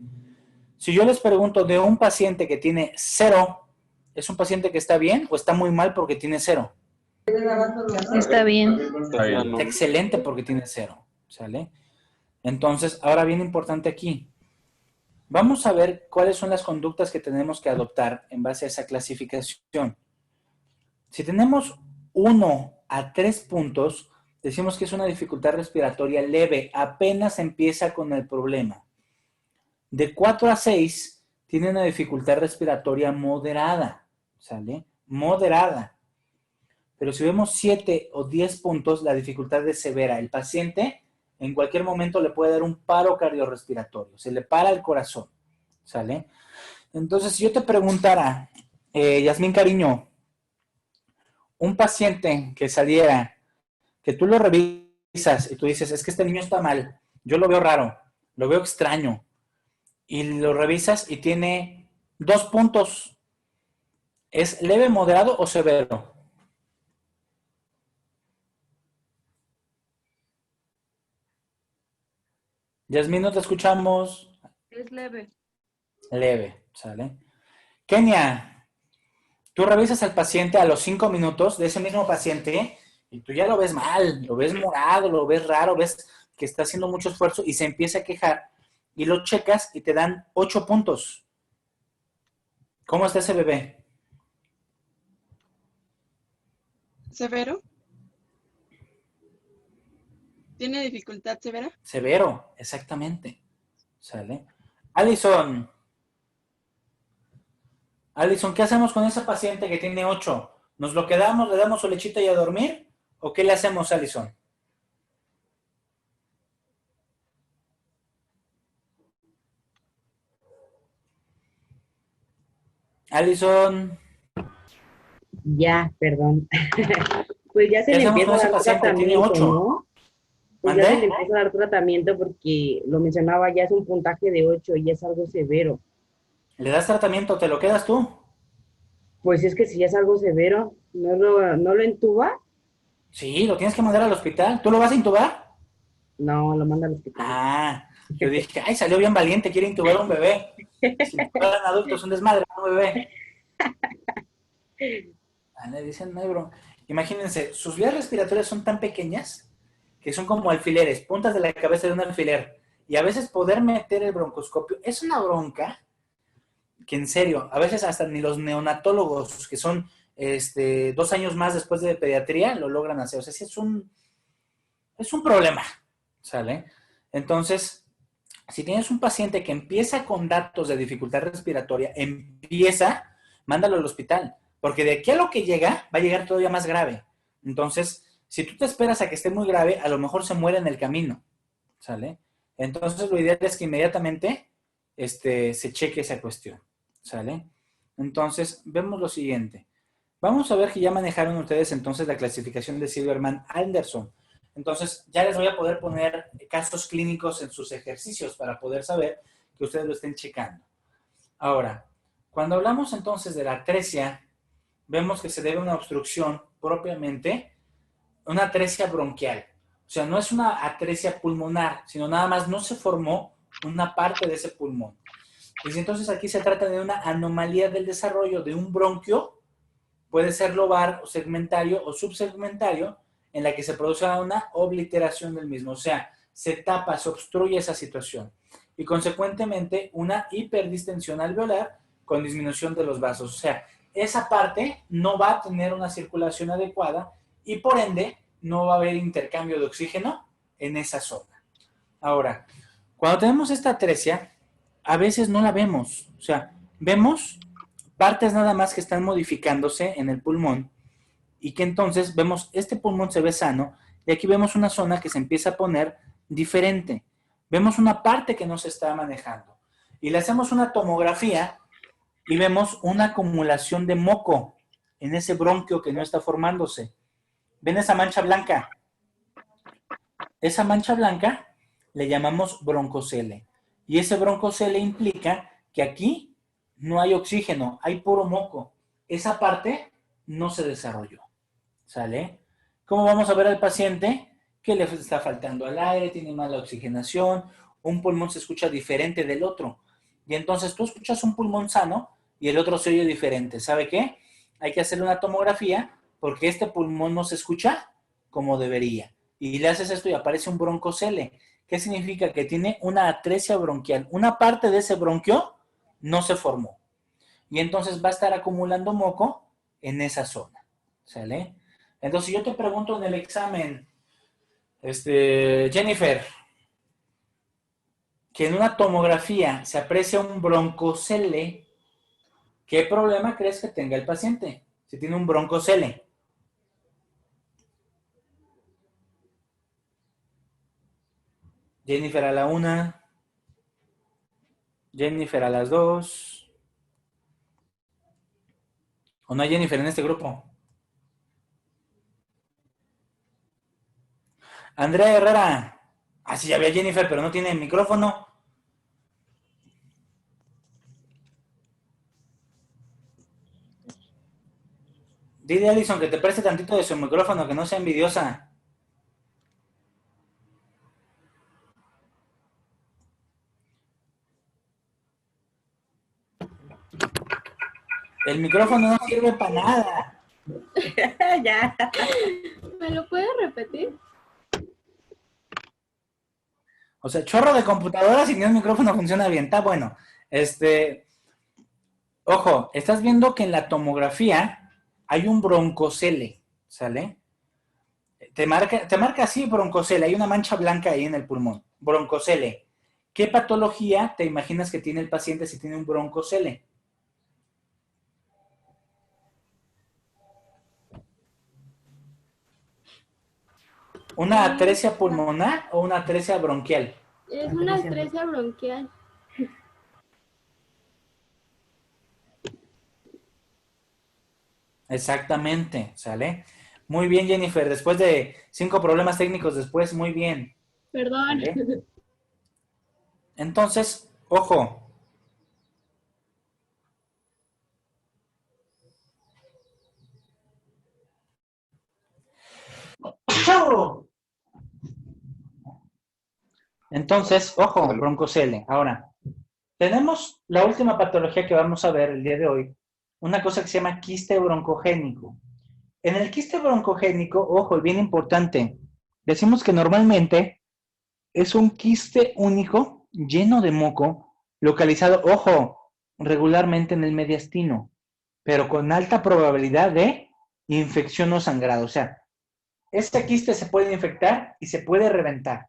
Si yo les pregunto de un paciente que tiene 0, ¿es un paciente que está bien o está muy mal porque tiene 0? Está bien. Está excelente porque tiene 0. ¿Sale? Entonces, ahora bien importante aquí. Vamos a ver cuáles son las conductas que tenemos que adoptar en base a esa clasificación. Si tenemos 1 a 3 puntos, decimos que es una dificultad respiratoria leve, apenas empieza con el problema. De 4 a 6, tiene una dificultad respiratoria moderada, ¿sale? Moderada. Pero si vemos 7 o 10 puntos, la dificultad es severa. El paciente en cualquier momento le puede dar un paro cardiorrespiratorio, se le para el corazón, ¿sale? Entonces, si yo te preguntara, Yasmín Cariño, un paciente que saliera, que tú lo revisas y tú dices, es que este niño está mal, yo lo veo raro, lo veo extraño, y lo revisas y tiene 2 puntos, ¿es leve, moderado o severo? Yasmín, no te escuchamos. Es leve. Leve, ¿sale? Kenia, tú revisas al paciente a los 5 minutos de ese mismo paciente y tú ya lo ves mal, lo ves morado, lo ves raro, ves que está haciendo mucho esfuerzo y se empieza a quejar y lo checas y te dan 8 puntos. ¿Cómo está ese bebé? ¿Severo? ¿Tiene dificultad severa? Severo, exactamente. ¿Sale? Alison, ¿qué hacemos con ese paciente que tiene 8? ¿Nos lo quedamos, le damos su lechita y a dormir? ¿O qué le hacemos, Alison? Alison. Ya, perdón. Pues ya se ¿Qué le hacemos empieza con a ese dar paciente? Tiene tratamiento, 8. ¿no? Pues ya se le empieza a dar tratamiento porque lo mencionaba, ya es un puntaje de 8 y es algo severo. ¿Le das tratamiento? ¿Te lo quedas tú? Pues es que si ya es algo severo, ¿no lo intuba? Sí, lo tienes que mandar al hospital. ¿Tú lo vas a intubar? No, lo manda al hospital. Ah, yo dije, ay, salió bien valiente, quiere intubar a un bebé. Si intubaran adultos, un desmadre, un bebé. Le dicen, no, bro. Imagínense, sus vías respiratorias son tan pequeñas que son como alfileres, puntas de la cabeza de un alfiler. Y a veces poder meter el broncoscopio es una bronca que en serio, a veces hasta ni los neonatólogos, que son 2 años más después de pediatría, lo logran hacer. O sea, sí es un problema, ¿sale? Entonces, si tienes un paciente que empieza con datos de dificultad respiratoria, mándalo al hospital, porque de aquí a lo que llega, va a llegar todavía más grave. Entonces, si tú te esperas a que esté muy grave, a lo mejor se muere en el camino, ¿sale? Entonces, lo ideal es que inmediatamente se cheque esa cuestión, ¿sale? Entonces, vemos lo siguiente. Vamos a ver que ya manejaron ustedes entonces la clasificación de Silverman-Anderson. Entonces, ya les voy a poder poner casos clínicos en sus ejercicios para poder saber que ustedes lo estén checando. Ahora, cuando hablamos entonces de la atresia, vemos que se debe a una obstrucción propiamente una atresia bronquial. O sea, no es una atresia pulmonar, sino nada más no se formó una parte de ese pulmón. Y entonces aquí se trata de una anomalía del desarrollo de un bronquio, puede ser lobar, o segmentario o subsegmentario, en la que se produce una obliteración del mismo. O sea, se tapa, se obstruye esa situación. Y consecuentemente una hiperdistensión alveolar con disminución de los vasos. O sea, esa parte no va a tener una circulación adecuada y por ende no va a haber intercambio de oxígeno en esa zona. Ahora, cuando tenemos esta atresia, a veces no la vemos. O sea, vemos partes nada más que están modificándose en el pulmón y que entonces vemos, este pulmón se ve sano y aquí vemos una zona que se empieza a poner diferente. Vemos una parte que no se está manejando y le hacemos una tomografía y vemos una acumulación de moco en ese bronquio que no está formándose. ¿Ven esa mancha blanca? Esa mancha blanca le llamamos broncocele. Y ese broncocele implica que aquí no hay oxígeno, hay puro moco. Esa parte no se desarrolló. ¿Sale? ¿Cómo vamos a ver al paciente? Que le está faltando al aire, tiene mala oxigenación, un pulmón se escucha diferente del otro. Y entonces tú escuchas un pulmón sano y el otro se oye diferente. ¿Sabe qué? Hay que hacerle una tomografía porque este pulmón no se escucha como debería. Y le haces esto y aparece un broncocele. ¿Qué significa? Que tiene una atresia bronquial. Una parte de ese bronquio no se formó. Y entonces va a estar acumulando moco en esa zona. ¿Sale? Entonces yo te pregunto en el examen, Jennifer, que en una tomografía se aprecia un broncocele, ¿qué problema crees que tenga el paciente si tiene un broncocele? Jennifer a la 1, Jennifer a las 2. ¿O no hay Jennifer en este grupo? Andrea Herrera. Ah, sí, ya había Jennifer, pero no tiene micrófono. Dile a Alison que te preste tantito de su micrófono, que no sea envidiosa. El micrófono no sirve para nada. Ya. ¿Me lo puedes repetir? O sea, chorro de computadora sin el micrófono funciona bien. Está bueno. Ojo, estás viendo que en la tomografía hay un broncocele, ¿sale? Te marca así broncocele, hay una mancha blanca ahí en el pulmón. Broncocele. ¿Qué patología te imaginas que tiene el paciente si tiene un broncocele? ¿Una atresia pulmonar o una atresia bronquial? Es una atresia bronquial. Exactamente, ¿sale? Muy bien, Jennifer. Después de 5 problemas técnicos después, muy bien. Perdón. ¿Vale? Entonces, ojo. Entonces, ojo, broncocele. Ahora, tenemos la última patología que vamos a ver el día de hoy, una cosa que se llama quiste broncogénico. En el quiste broncogénico, ojo, bien importante, decimos que normalmente es un quiste único, lleno de moco, localizado, ojo, regularmente en el mediastino, pero con alta probabilidad de infección o sangrado. O sea, este quiste se puede infectar y se puede reventar.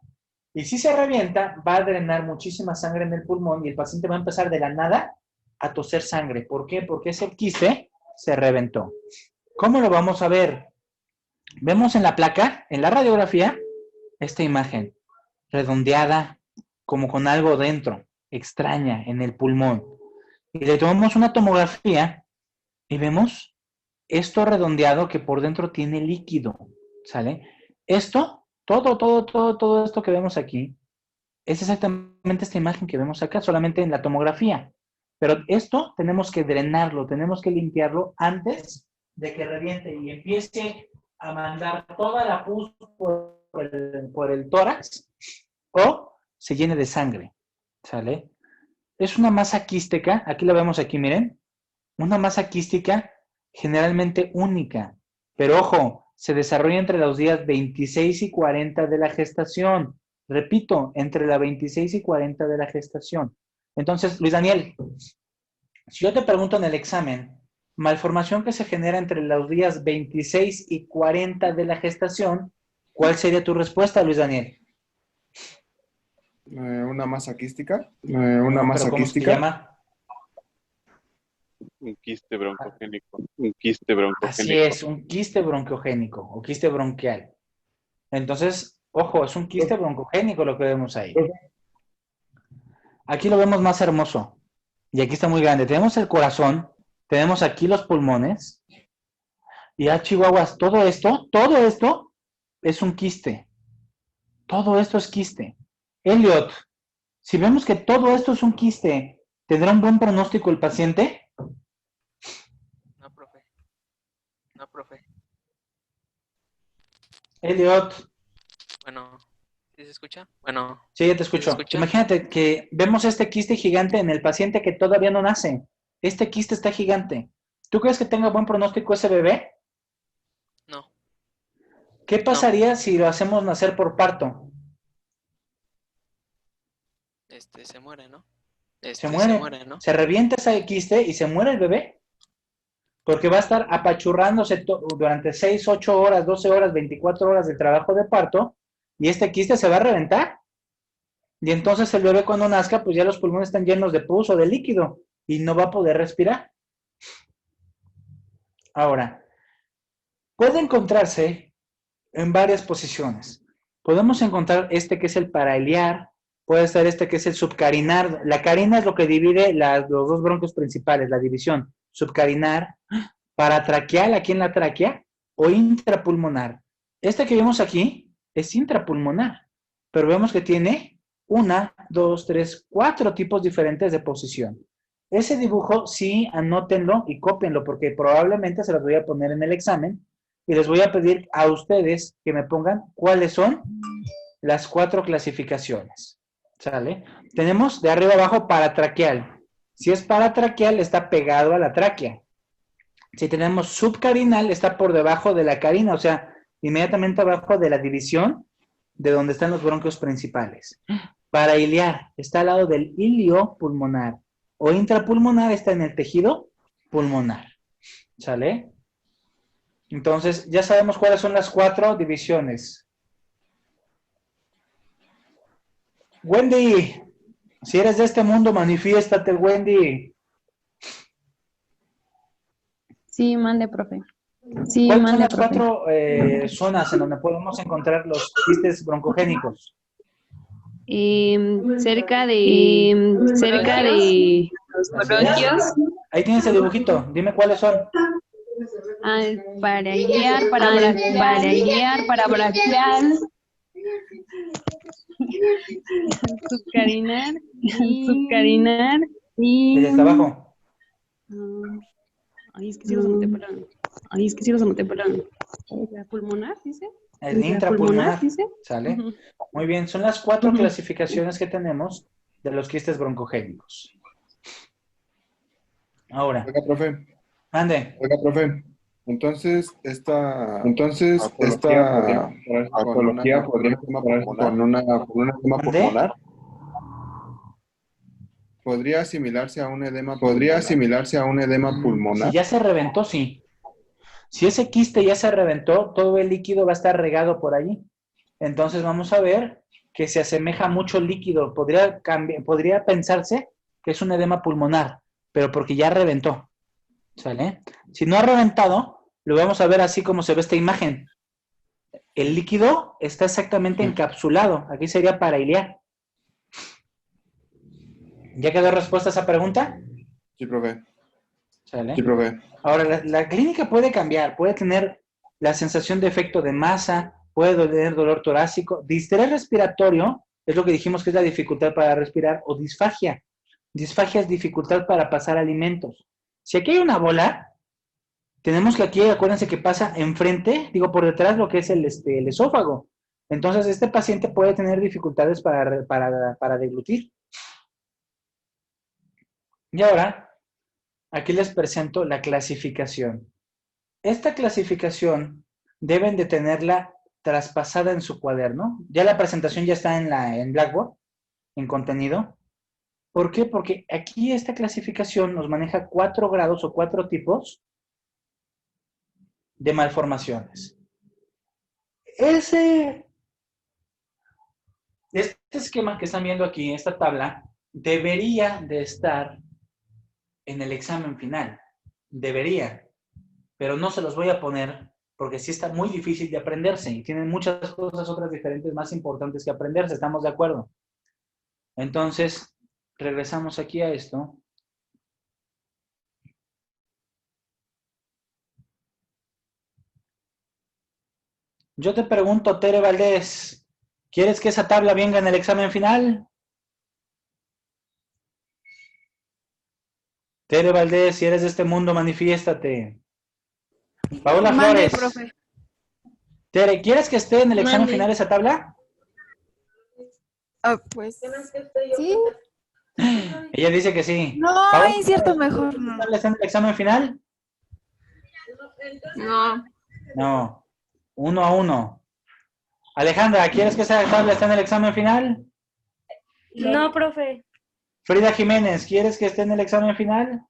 Y si se revienta, va a drenar muchísima sangre en el pulmón y el paciente va a empezar de la nada a toser sangre. ¿Por qué? Porque ese quiste se reventó. ¿Cómo lo vamos a ver? Vemos en la placa, en la radiografía, esta imagen redondeada, como con algo dentro, extraña, en el pulmón. Y le tomamos una tomografía y vemos esto redondeado que por dentro tiene líquido, ¿sale? Esto, todo esto que vemos aquí, es exactamente esta imagen que vemos acá, solamente en la tomografía. Pero esto tenemos que drenarlo, tenemos que limpiarlo antes de que reviente y empiece a mandar toda la pus por el tórax o se llene de sangre, ¿sale? Es una masa quística, aquí la vemos aquí, miren, una masa quística generalmente única, pero ojo, se desarrolla entre los días 26 y 40 de la gestación. Repito, entre la 26 y 40 de la gestación. Entonces, Luis Daniel, si yo te pregunto en el examen, malformación que se genera entre los días 26 y 40 de la gestación, ¿cuál sería tu respuesta, Luis Daniel? Una masa quística. Una masa ¿Cómo quística. se llama? Un quiste broncogénico. Un quiste broncogénico. Así es, un quiste bronquiogénico o quiste bronquial. Entonces, ojo, es un quiste broncogénico lo que vemos ahí. Aquí lo vemos más hermoso. Y aquí está muy grande. Tenemos el corazón, tenemos aquí los pulmones. Y chihuahuas, todo esto es un quiste. Todo esto es quiste. Elliot, si vemos que todo esto es un quiste, ¿tendrá un buen pronóstico el paciente? No, profe. No, profe. Elliot. Bueno, ¿sí se escucha? Bueno. Sí, ya te ¿sí se escucho. escucha? Imagínate que vemos este quiste gigante en el paciente que todavía no nace. Este quiste está gigante. ¿Tú crees que tenga buen pronóstico ese bebé? No. ¿Qué pasaría si lo hacemos nacer por parto? Se muere, ¿no? Se muere. ¿no? Se revienta ese quiste y se muere el bebé. Porque va a estar apachurrándose durante 6, 8 horas, 12 horas, 24 horas del trabajo de parto y este quiste se va a reventar. Y entonces el bebé cuando nazca, pues ya los pulmones están llenos de pus o de líquido y no va a poder respirar. Ahora, puede encontrarse en varias posiciones. Podemos encontrar este que es el parailiar, puede ser este que es el subcarinar. La carina es lo que divide los dos bronquios principales, la división subcarinar, paratraqueal aquí en la tráquea o intrapulmonar. Este que vemos aquí es intrapulmonar, pero vemos que tiene 1, 2, 3, 4 tipos diferentes de posición. Ese dibujo sí anótenlo y cópienlo porque probablemente se los voy a poner en el examen y les voy a pedir a ustedes que me pongan cuáles son las 4 clasificaciones. ¿Sale? Tenemos de arriba abajo paratraqueal. Si es paratraqueal, está pegado a la tráquea. Si tenemos subcarinal, está por debajo de la carina, o sea, inmediatamente abajo de la división de donde están los bronquios principales. Parailiar, está al lado del ilio pulmonar. O intrapulmonar, está en el tejido pulmonar. ¿Sale? Entonces, ya sabemos cuáles son las 4 divisiones. Wendy, si eres de este mundo, manifiéstate, Wendy. Sí, mande, profe. Sí, ¿Cuáles son mande, las profe. 4 zonas en donde podemos encontrar los quistes broncogénicos? Cerca de los bronquios. Ahí tienes el dibujito, dime cuáles son. Parailiar, parabraquial, subcarinar y... Desde hasta abajo. Ay, es que sí los anoté, perdón. ¿La pulmonar, dice? El intrapulmonar, dice. ¿sale? Muy bien, son las 4 clasificaciones que tenemos de los quistes broncogénicos. Ahora. Oiga, profe. Ande. Oiga, profe. Entonces, esta patología podría con una edema pulmonar. ¿Podría asimilarse a un edema pulmonar? Si ya se reventó, sí. Si ese quiste ya se reventó, todo el líquido va a estar regado por allí. Entonces vamos a ver que se asemeja mucho el líquido. Podría pensarse que es un edema pulmonar, pero porque ya reventó. ¿Sale? Si no ha reventado, lo vamos a ver así como se ve esta imagen. El líquido está exactamente encapsulado. Aquí sería parailiar. ¿Ya quedó respuesta a esa pregunta? Sí, profe. ¿Sale? Sí, profe. Ahora, la clínica puede cambiar. Puede tener la sensación de efecto de masa, puede tener dolor torácico. Distrés respiratorio es lo que dijimos que es la dificultad para respirar, o disfagia. Disfagia es dificultad para pasar alimentos. Si aquí hay una bola, tenemos que aquí, acuérdense que pasa enfrente, digo, por detrás lo que es el esófago. Entonces, este paciente puede tener dificultades para deglutir. Y ahora, aquí les presento la clasificación. Esta clasificación deben de tenerla traspasada en su cuaderno. Ya la presentación ya está en Blackboard, en contenido. ¿Por qué? Porque aquí esta clasificación nos maneja 4 grados o 4 tipos de malformaciones. Este esquema que están viendo aquí, esta tabla, debería de estar en el examen final. Debería. Pero no se los voy a poner porque sí está muy difícil de aprenderse y tienen muchas cosas otras diferentes más importantes que aprenderse, ¿estamos de acuerdo? Entonces, regresamos aquí a esto. Yo te pregunto, Tere Valdés, ¿quieres que esa tabla venga en el examen final? Tere Valdés, si eres de este mundo, manifiéstate. Paola Mande, Flores. profe. Tere, ¿quieres que esté en el examen Mande. final esa tabla? Ah, pues. Sí. Ella dice que sí. No, Paola, es cierto, mejor no. ¿está en el examen final? No. No. 1-1. Alejandra, ¿quieres que esa tabla esté en el examen final? No, profe. Frida Jiménez, ¿quieres que esté en el examen final?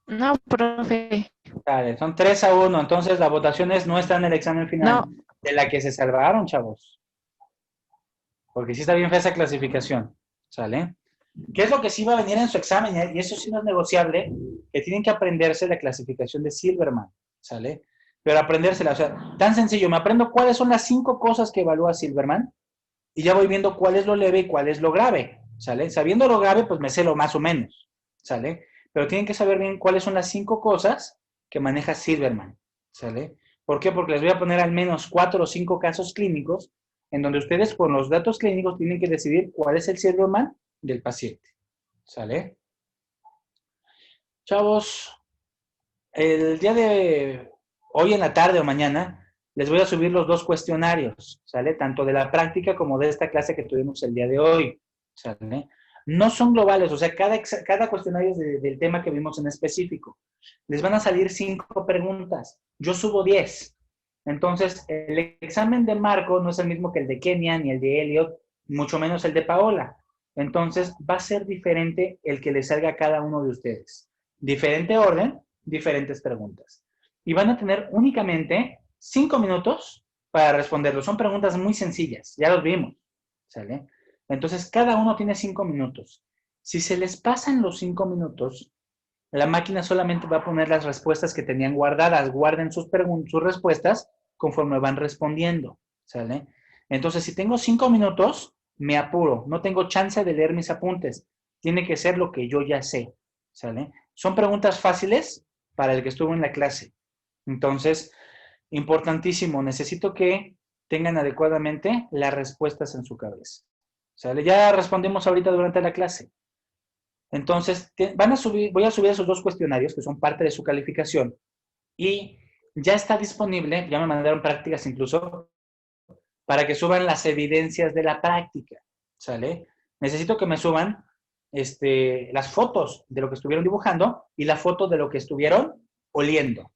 No, profe. Vale, son 3-1, entonces las votaciones no están en el examen final. No. De la que se salvaron, chavos. Porque sí está bien fea esa clasificación, ¿sale? ¿Qué es lo que sí va a venir en su examen? Y eso sí no es negociable, que tienen que aprenderse la clasificación de Silverman, ¿sale? Pero aprendérsela, o sea, tan sencillo, me aprendo cuáles son las 5 cosas que evalúa Silverman y ya voy viendo cuál es lo leve y cuál es lo grave, ¿sale? Sabiendo lo grave, pues me sé lo más o menos, ¿sale? Pero tienen que saber bien cuáles son las 5 cosas que maneja Silverman, ¿sale? ¿Por qué? Porque les voy a poner al menos 4 o 5 casos clínicos en donde ustedes con los datos clínicos tienen que decidir cuál es el Silverman del paciente, ¿sale? Chavos, el día de hoy en la tarde o mañana les voy a subir los 2 cuestionarios, ¿sale? Tanto de la práctica como de esta clase que tuvimos el día de hoy, ¿sale? No son globales, o sea, cada cuestionario es del tema que vimos en específico. Les van a salir 5 preguntas. Yo subo 10. Entonces, el examen de Marco no es el mismo que el de Kenia, ni el de Elliot, mucho menos el de Paola. Entonces, va a ser diferente el que le salga a cada uno de ustedes. Diferente orden, diferentes preguntas. Y van a tener únicamente 5 minutos para responderlo. Son preguntas muy sencillas, ya los vimos, ¿sale? Entonces, cada uno tiene 5 minutos. Si se les pasan los 5 minutos, la máquina solamente va a poner las respuestas que tenían guardadas. Guarden sus respuestas conforme van respondiendo, ¿sale? Entonces, si tengo 5 minutos, me apuro. No tengo chance de leer mis apuntes. Tiene que ser lo que yo ya sé, ¿sale? Son preguntas fáciles para el que estuvo en la clase. Entonces, importantísimo, necesito que tengan adecuadamente las respuestas en su cabeza, ¿sale? Ya respondimos ahorita durante la clase. Entonces, voy a subir esos 2 cuestionarios que son parte de su calificación y ya está disponible, ya me mandaron prácticas incluso, para que suban las evidencias de la práctica, ¿sale? Necesito que me suban las fotos de lo que estuvieron dibujando y la foto de lo que estuvieron oliendo.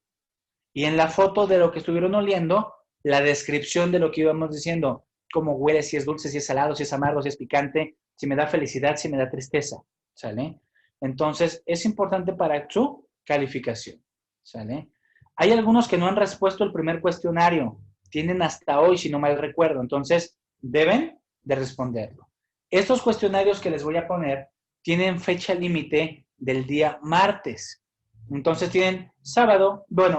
Y en la foto de lo que estuvieron oliendo, la descripción de lo que íbamos diciendo, cómo huele, si es dulce, si es salado, si es amargo, si es picante, si me da felicidad, si me da tristeza, ¿sale? Entonces, es importante para su calificación, ¿sale? Hay algunos que no han respuesto el primer cuestionario, tienen hasta hoy, si no mal recuerdo, entonces deben de responderlo. Estos cuestionarios que les voy a poner tienen fecha límite del día martes. Entonces tienen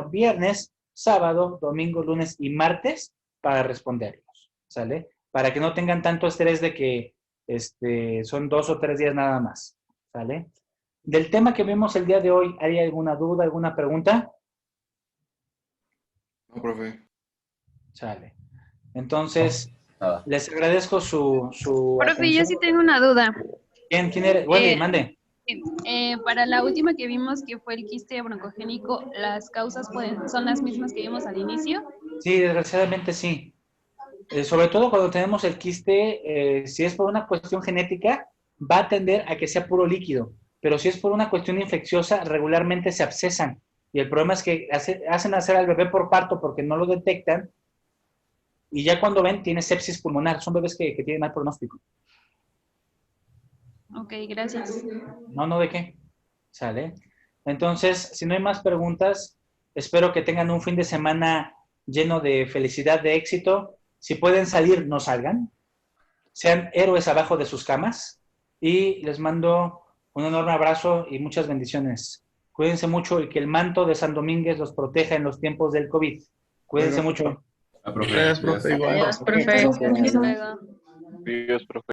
viernes, sábado, domingo, lunes y martes para responderlos, ¿sale? Para que no tengan tanto estrés de que son 2 o 3 días nada más, ¿sale? Del tema que vimos el día de hoy, ¿hay alguna duda, alguna pregunta? No, profe. Sale. Entonces, les agradezco su Profe, yo atención. sí tengo una duda. ¿Quién eres? Wendy, mande. Para la última que vimos, que fue el quiste broncogénico, ¿las causas son las mismas que vimos al inicio? Sí, desgraciadamente sí. Sobre todo cuando tenemos el quiste, si es por una cuestión genética, va a tender a que sea puro líquido. Pero si es por una cuestión infecciosa, regularmente se abscesan. Y el problema es que hacen nacer al bebé por parto porque no lo detectan. Y ya cuando ven, tiene sepsis pulmonar. Son bebés que tienen mal pronóstico. Ok, gracias. No, ¿de qué? Sale. Entonces, si no hay más preguntas, espero que tengan un fin de semana lleno de felicidad, de éxito. Si pueden salir, no salgan. Sean héroes abajo de sus camas. Y les mando un enorme abrazo y muchas bendiciones. Cuídense mucho y que el manto de San Domínguez los proteja en los tiempos del COVID. Cuídense mucho. Gracias, profe. Igual. Adiós, profe. Hasta luego. Adiós, profe.